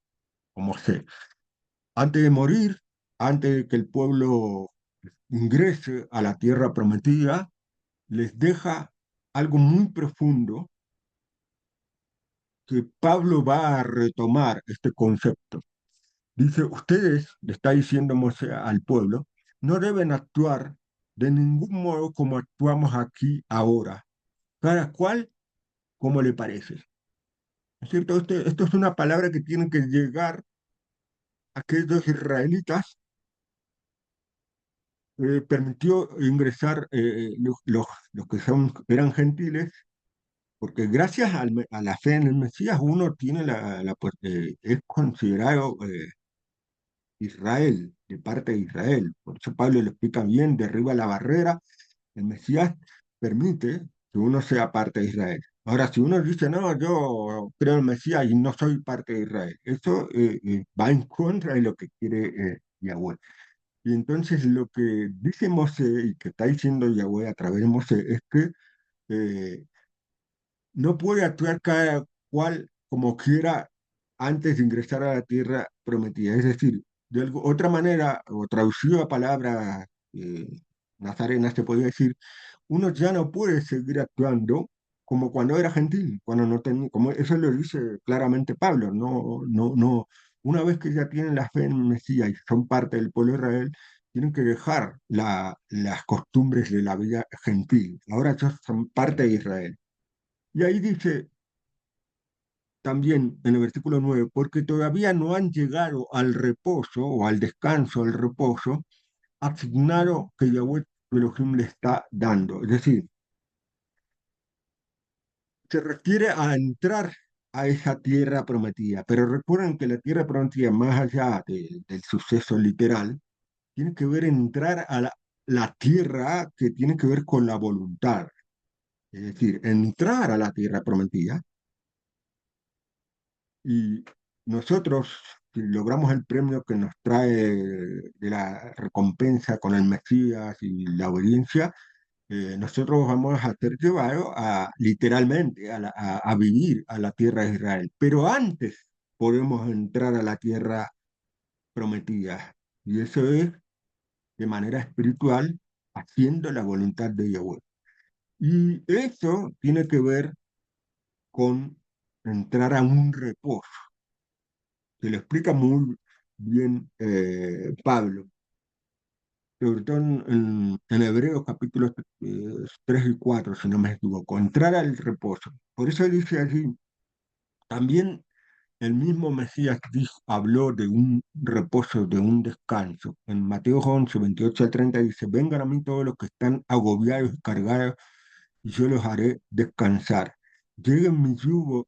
o Mosé. Antes de morir, antes de que el pueblo ingrese a la tierra prometida, les deja algo muy profundo que Pablo va a retomar este concepto. Dice, ustedes, le está diciendo Moisés al pueblo, no deben actuar de ningún modo como actuamos aquí ahora, cada cual como le parece. ¿Es cierto? Esto es una palabra que tiene que llegar a aquellos israelitas, permitió ingresar los que eran gentiles, porque gracias a la fe en el Mesías uno tiene es considerado Israel, de parte de Israel. Por eso Pablo lo explica bien, derriba la barrera, el Mesías permite que uno sea parte de Israel. Ahora, si uno dice, no, yo creo en el Mesías y no soy parte de Israel, eso va en contra de lo que quiere Yahweh. Y entonces lo que dice Mosé y que está diciendo Yahweh a través de Mosé es que eh, no puede actuar cada cual como quiera antes de ingresar a la tierra prometida. Es decir, de otra manera, o traducido a palabras eh, nazarenas, se podría decir, uno ya no puede seguir actuando como cuando era gentil, cuando no tenía, como eso lo dice claramente Pablo, no. Una vez que ya tienen la fe en el Mesías y son parte del pueblo de Israel, tienen que dejar las costumbres de la vida gentil. Ahora ya son parte de Israel. Y ahí dice también en el versículo 9, porque todavía no han llegado al reposo o al descanso, al reposo asignado que Yahweh Elohim le está dando. Es decir, se refiere a entrar a esa tierra prometida, pero recuerden que la tierra prometida, más allá del suceso literal, tiene que ver entrar a la tierra que tiene que ver con la voluntad. Es decir, entrar a la tierra prometida. Y nosotros, si logramos el premio que nos trae de la recompensa con el Mesías y la obediencia, nosotros vamos a ser llevados literalmente a vivir a la tierra de Israel. Pero antes podemos entrar a la tierra prometida. Y eso es de manera espiritual, haciendo la voluntad de Yahweh. Y eso tiene que ver con entrar a un reposo. Se lo explica muy bien Pablo, sobre todo en Hebreos capítulos 3 y 4, si no me equivoco, entrar al reposo. Por eso dice allí, también el mismo Mesías habló de un reposo, de un descanso. En Mateo 11, 28 al 30 dice, vengan a mí todos los que están agobiados y cargados y yo los haré descansar. Lleguen mi yugo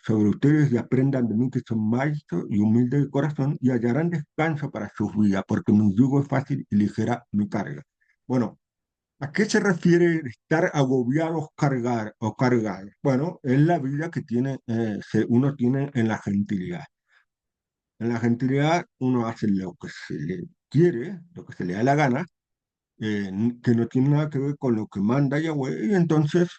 sobre ustedes y aprendan de mí que son mansos y humildes de corazón y hallarán descanso para sus vidas, porque mi yugo es fácil y ligera mi carga. Bueno, ¿a qué se refiere estar agobiados cargar o cargados? Bueno, es la vida que uno tiene en la gentilidad. En la gentilidad uno hace lo que se le quiere, lo que se le da la gana, que no tiene nada que ver con lo que manda Yahweh, y entonces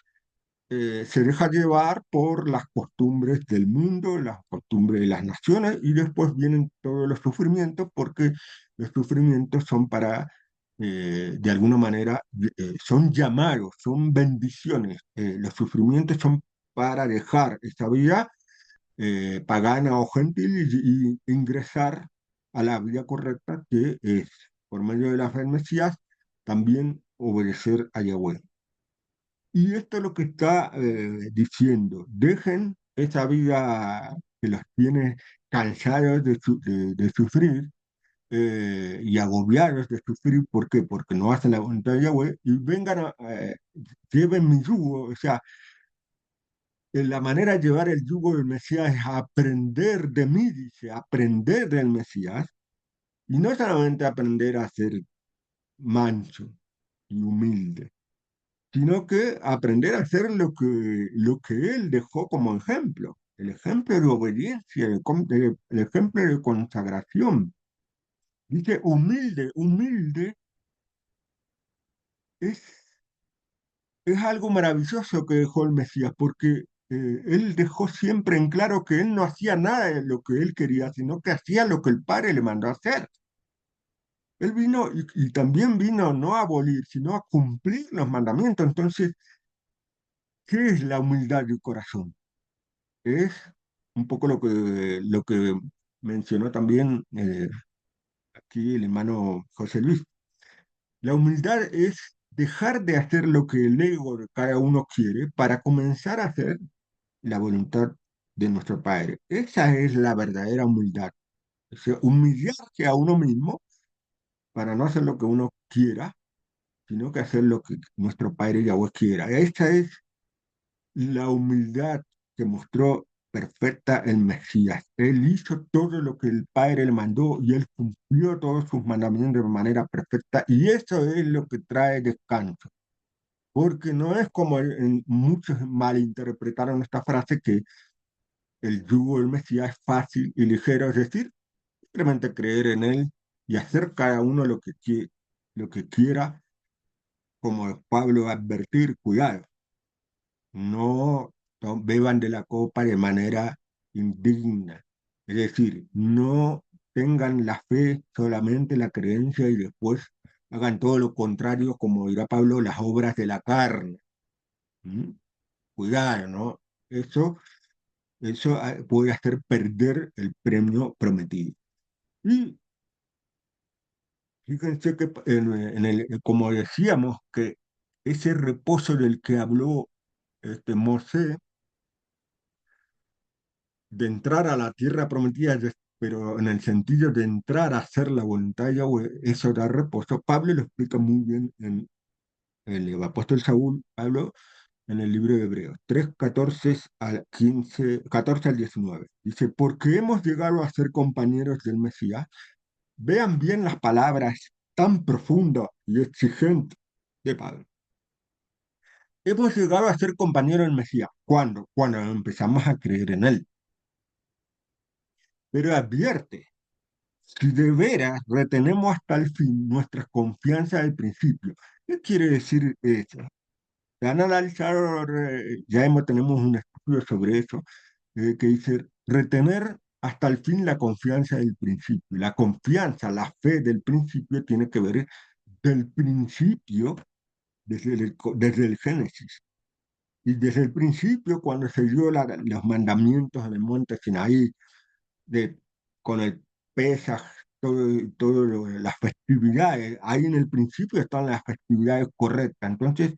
se deja llevar por las costumbres del mundo, las costumbres de las naciones, y después vienen todos los sufrimientos, porque los sufrimientos son para, de alguna manera, son llamados, son bendiciones. Los sufrimientos son para dejar esa vida pagana o gentil y ingresar a la vida correcta, que es, por medio de la fe en Mesías, también obedecer a Yahweh. Y esto es lo que está diciendo. Dejen esa vida que los tiene cansados de sufrir y agobiados de sufrir. ¿Por qué? Porque no hacen la voluntad de Yahweh y vengan lleven mi yugo. O sea, la manera de llevar el yugo del Mesías es aprender de mí, dice, aprender del Mesías. Y no solamente aprender a ser manso y humilde, sino que aprender a hacer lo que él dejó como ejemplo, el ejemplo de obediencia, el ejemplo de consagración. Dice humilde, humilde es, es algo maravilloso que dejó el Mesías, porque él dejó siempre en claro que él no hacía nada de lo que él quería, sino que hacía lo que el Padre le mandó a hacer. Él vino y también vino no a abolir, sino a cumplir los mandamientos. Entonces, ¿qué es la humildad del corazón? Es un poco lo que mencionó también aquí el hermano José Luis. La humildad es dejar de hacer lo que el ego de cada uno quiere para comenzar a hacer la voluntad de nuestro Padre. Esa es la verdadera humildad. O sea, humillarse a uno mismo para no hacer lo que uno quiera, sino que hacer lo que nuestro Padre Yahweh quiera. Esa es la humildad que mostró perfecta el Mesías. Él hizo todo lo que el Padre le mandó y él cumplió todos sus mandamientos de manera perfecta y eso es lo que trae descanso. Porque no es como muchos malinterpretaron esta frase que el yugo del Mesías es fácil y ligero, es decir, simplemente creer en él y hacer cada uno lo que quiera, como Pablo va a advertir, cuidado. No beban de la copa de manera indigna. Es decir, no tengan la fe, solamente la creencia y después hagan todo lo contrario, como dirá Pablo, las obras de la carne. ¿Mm? Cuidado, ¿no? Eso, eso puede hacer perder el premio prometido. Y fíjense que como decíamos, que ese reposo del que habló Moisés, de entrar a la tierra prometida, pero en el sentido de entrar a hacer la voluntad de Yahweh, eso da reposo. Pablo lo explica muy bien en el apóstol Saúl, Pablo, en el libro de Hebreos 3 14 al 15, 14 al 19. Dice, porque hemos llegado a ser compañeros del Mesías, vean bien las palabras tan profundas y exigentes de Pablo. Hemos llegado a ser compañeros del Mesías. ¿Cuándo? Cuando empezamos a creer en él. Pero advierte, si de veras retenemos hasta el fin nuestra confianza del principio. ¿Qué quiere decir eso? Se han analizado, tenemos un estudio sobre eso, que dice retener hasta el fin la confianza del principio. La confianza, la fe del principio tiene que ver del principio, desde el Génesis. Y desde el principio, cuando se dio los mandamientos en el monte Sinaí, de, con el Pesaj, las festividades, ahí en el principio están las festividades correctas. Entonces,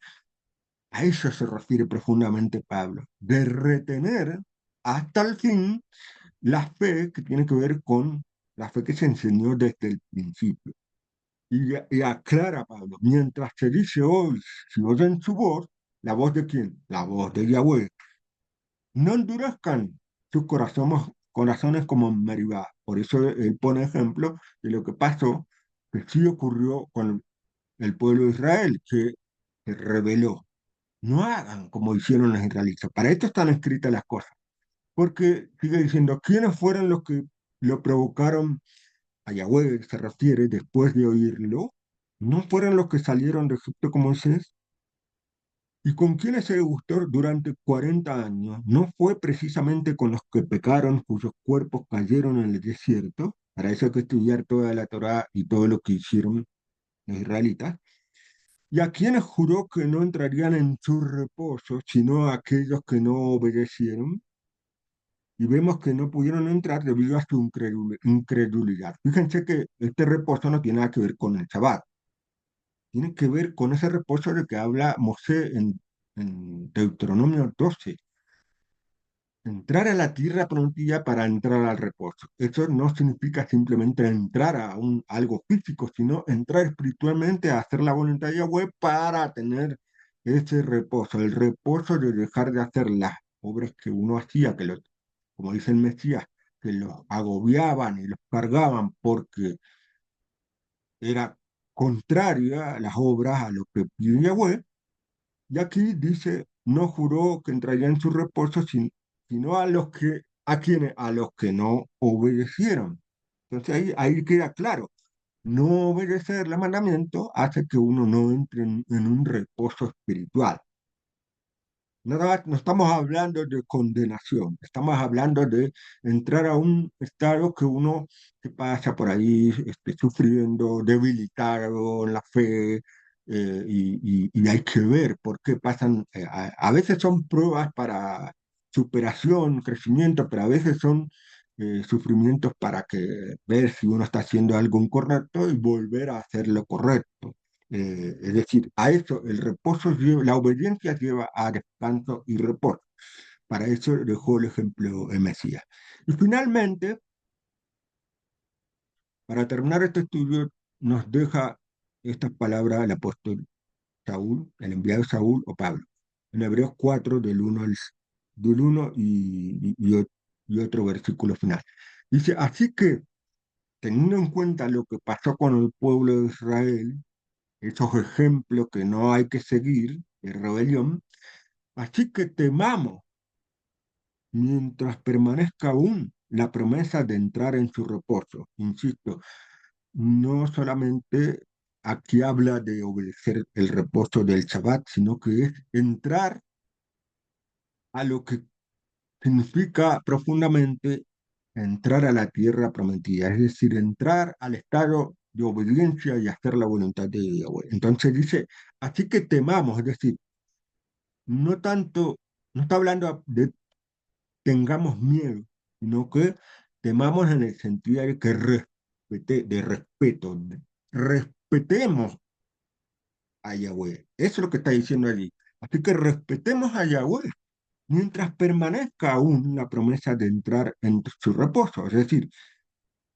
a eso se refiere profundamente Pablo, de retener hasta el fin la fe que tiene que ver con la fe que se enseñó desde el principio. Y aclara Pablo, mientras se dice hoy, si oyen su voz, ¿la voz de quién? La voz de Yahweh. No endurezcan sus corazones como en Meribá. Por eso él pone ejemplo de lo que pasó, que sí ocurrió con el pueblo de Israel, que se rebeló. No hagan como hicieron los israelitas. Para esto están escritas las cosas. Porque sigue diciendo, ¿quiénes fueron los que lo provocaron a Yahweh? Se refiere después de oírlo. ¿No fueron los que salieron de Egipto como Moisés? ¿Y con quiénes se gustó durante 40 años? ¿No fue precisamente con los que pecaron, cuyos cuerpos cayeron en el desierto? Para eso hay que estudiar toda la Torá y todo lo que hicieron los israelitas. ¿Y a quienes juró que no entrarían en su reposo, sino a aquellos que no obedecieron? Y vemos que no pudieron entrar debido a su incredulidad. Fíjense que este reposo no tiene nada que ver con el Shabbat, tiene que ver con ese reposo de que habla Mosé en Deuteronomio 12. Entrar a la tierra prometida para entrar al reposo. Eso no significa simplemente entrar a algo físico, sino entrar espiritualmente a hacer la voluntad de Yahweh para tener ese reposo, el reposo de dejar de hacer las obras que uno hacía, como dice el Mesías, que los agobiaban y los cargaban porque era contraria a las obras, a lo que pide Yahweh. Y aquí dice, no juró que entraría en su reposo, sino a los que no obedecieron. Entonces ahí queda claro, no obedecer el mandamiento hace que uno no entre en un reposo espiritual. No estamos hablando de condenación, estamos hablando de entrar a un estado que uno que pasa por ahí sufriendo, debilitado en la fe, y hay que ver por qué pasan. A veces son pruebas para superación, crecimiento, pero a veces son sufrimientos para ver si uno está haciendo algo incorrecto y volver a hacer lo correcto. Es decir, a eso el reposo la obediencia lleva a descanso y reposo. Para eso dejó el ejemplo el Mesías. Y finalmente, para terminar este estudio, nos deja estas palabras el apóstol Saúl, el enviado Saúl o Pablo, en Hebreos 4, del 1 y otro versículo final. Dice, así que, teniendo en cuenta lo que pasó con el pueblo de Israel, esos ejemplos que no hay que seguir de rebelión, así que temamos mientras permanezca aún la promesa de entrar en su reposo. Insisto, no solamente aquí habla de obedecer el reposo del Shabbat, sino que es entrar a lo que significa profundamente entrar a la tierra prometida, es decir, entrar al estado de obediencia y hacer la voluntad de Yahweh. Entonces dice, así que temamos, es decir, no tanto, no está hablando de tengamos miedo, sino que temamos en el sentido de que de respeto, respetemos a Yahweh. Eso es lo que está diciendo allí. Así que respetemos a Yahweh mientras permanezca aún la promesa de entrar en su reposo. Es decir,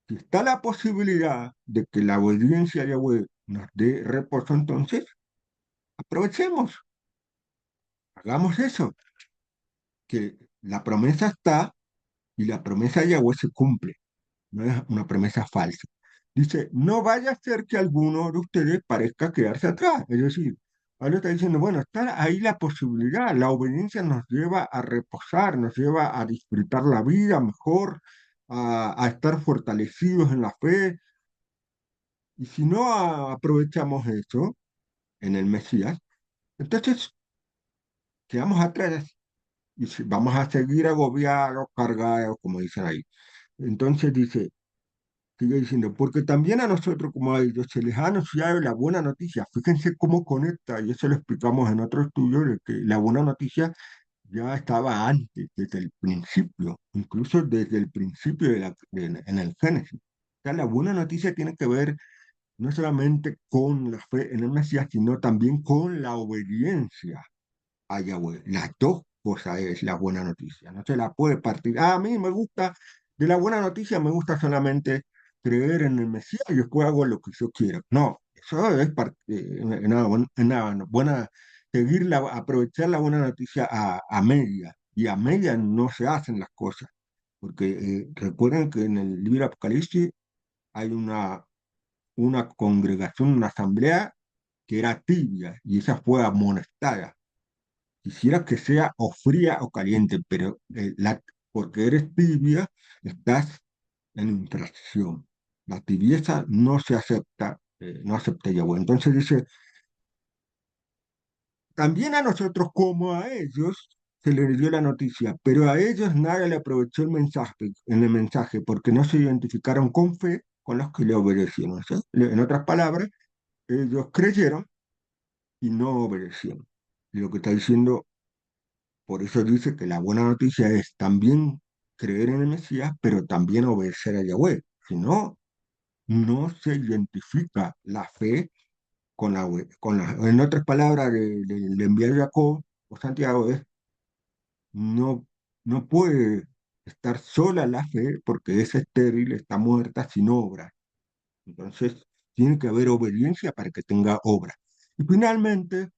si está la posibilidad de que la obediencia a Yahweh nos dé reposo, entonces aprovechemos, hagamos eso, que la promesa está y la promesa de Yahweh se cumple. No es una promesa falsa. Dice, no vaya a ser que alguno de ustedes parezca quedarse atrás. Es decir, ahora está diciendo, bueno, está ahí la posibilidad, la obediencia nos lleva a reposar, nos lleva a disfrutar la vida mejor, a estar fortalecidos en la fe. Y si no aprovechamos eso en el Mesías, entonces quedamos atrás y vamos a seguir agobiados, cargados, como dicen ahí. Entonces dice, sigue diciendo, porque también a nosotros como a ellos se les ha anunciado la buena noticia. Fíjense cómo conecta, y eso lo explicamos en otro estudio, de que la buena noticia ya estaba antes, desde el principio, incluso desde el principio en el Génesis. O sea, la buena noticia tiene que ver no solamente con la fe en el Mesías, sino también con la obediencia a Yahweh. Las dos cosas es la buena noticia. No se la puede partir. Ah, a mí me gusta, de la buena noticia me gusta solamente creer en el Mesías y después hago lo que yo quiero. No, eso es una buena, aprovechar la buena noticia a media. Y a media no se hacen las cosas. Porque recuerden que en el libro Apocalipsis hay una congregación, una asamblea que era tibia y esa fue amonestada. Quisiera que sea o fría o caliente, pero porque eres tibia, estás en infracción. La tibieza no se acepta, no acepta Yahweh. Entonces dice, también a nosotros como a ellos se les dio la noticia, pero a ellos nadie le aprovechó en el mensaje, porque no se identificaron con fe con los que le obedecieron. ¿Sí? En otras palabras, ellos creyeron y no obedecieron. Y lo que está diciendo, por eso dice que la buena noticia es también creer en el Mesías, pero también obedecer a Yahweh. Si no, no se identifica la fe con en otras palabras, del enviado Jacob, o Santiago, es no, no puede estar sola la fe porque es estéril, está muerta sin obra. Entonces, tiene que haber obediencia para que tenga obra. Y finalmente,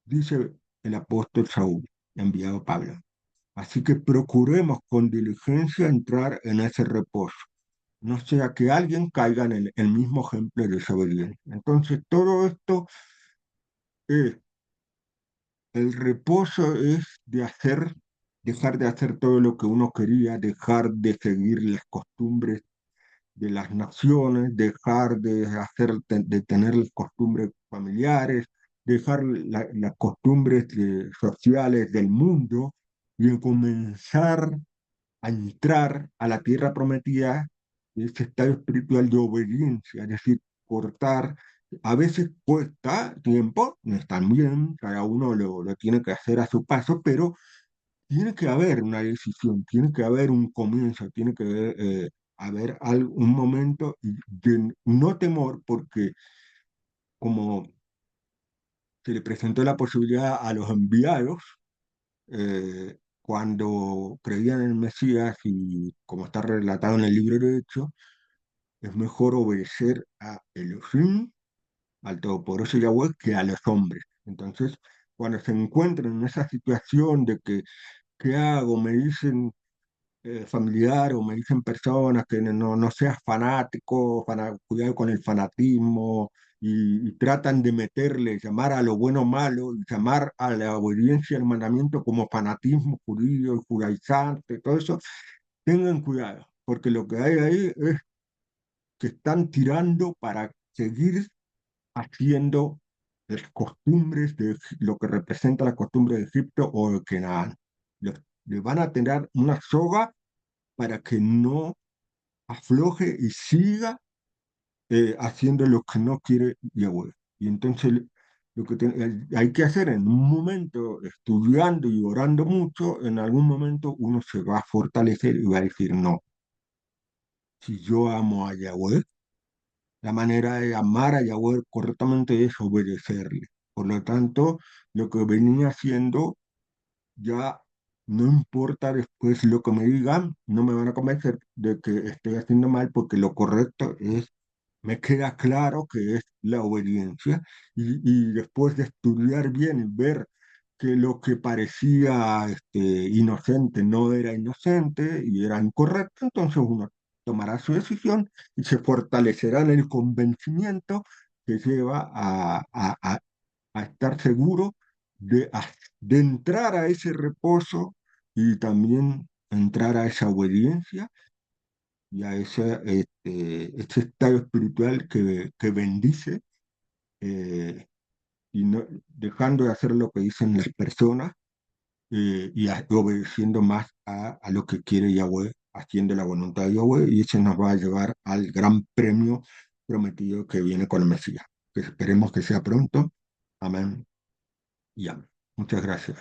dice el apóstol Saúl, enviado Pablo. Así que procuremos con diligencia entrar en ese reposo, no sea que alguien caiga en el mismo ejemplo de desobediencia. Entonces, todo esto es, el reposo es de hacer, dejar de hacer todo lo que uno quería, dejar de seguir las costumbres de las naciones, dejar de de tener las costumbres familiares, dejar las costumbres sociales del mundo y de comenzar a entrar a la tierra prometida, ese estado espiritual de obediencia, es decir, cortar. A veces cuesta tiempo, no están bien, cada uno lo tiene que hacer a su paso, pero tiene que haber una decisión, tiene que haber un comienzo, tiene que haber un momento de no temor, porque como se le presentó la posibilidad a los enviados, cuando creían en el Mesías y como está relatado en el libro de Hechos, es mejor obedecer a Elohim, al Todopoderoso Yahweh, que a los hombres. Entonces, cuando se encuentran en esa situación de que, ¿qué hago? Me dicen familiar o me dicen personas que no seas fanático, cuidado con el fanatismo y tratan de meterle, llamar a lo bueno malo y llamar a la obediencia al mandamiento como fanatismo judío y judaizante, todo eso, tengan cuidado, porque lo que hay ahí es que están tirando para seguir haciendo las costumbres de lo que representa la costumbre de Egipto o de Canaán. Le van a tener una soga para que no afloje y siga haciendo lo que no quiere Yahweh. Y entonces lo que hay que hacer en un momento, estudiando y orando mucho, en algún momento uno se va a fortalecer y va a decir, no, si yo amo a Yahweh, la manera de amar a Yahweh correctamente es obedecerle. Por lo tanto, lo que venía haciendo ya no importa después lo que me digan, no me van a convencer de que estoy haciendo mal porque lo correcto es, me queda claro que es la obediencia y después de estudiar bien y ver que lo que parecía inocente no era inocente y era incorrecto, entonces uno tomará su decisión y se fortalecerá en el convencimiento que lleva a estar seguro de, de entrar a ese reposo y también entrar a esa obediencia y a ese estado espiritual que bendice y no, dejando de hacer lo que dicen las personas y obedeciendo más a lo que quiere Yahweh, haciendo la voluntad de Yahweh, y eso nos va a llevar al gran premio prometido que viene con el Mesías, que esperemos que sea pronto. Amén y amén. Muchas gracias.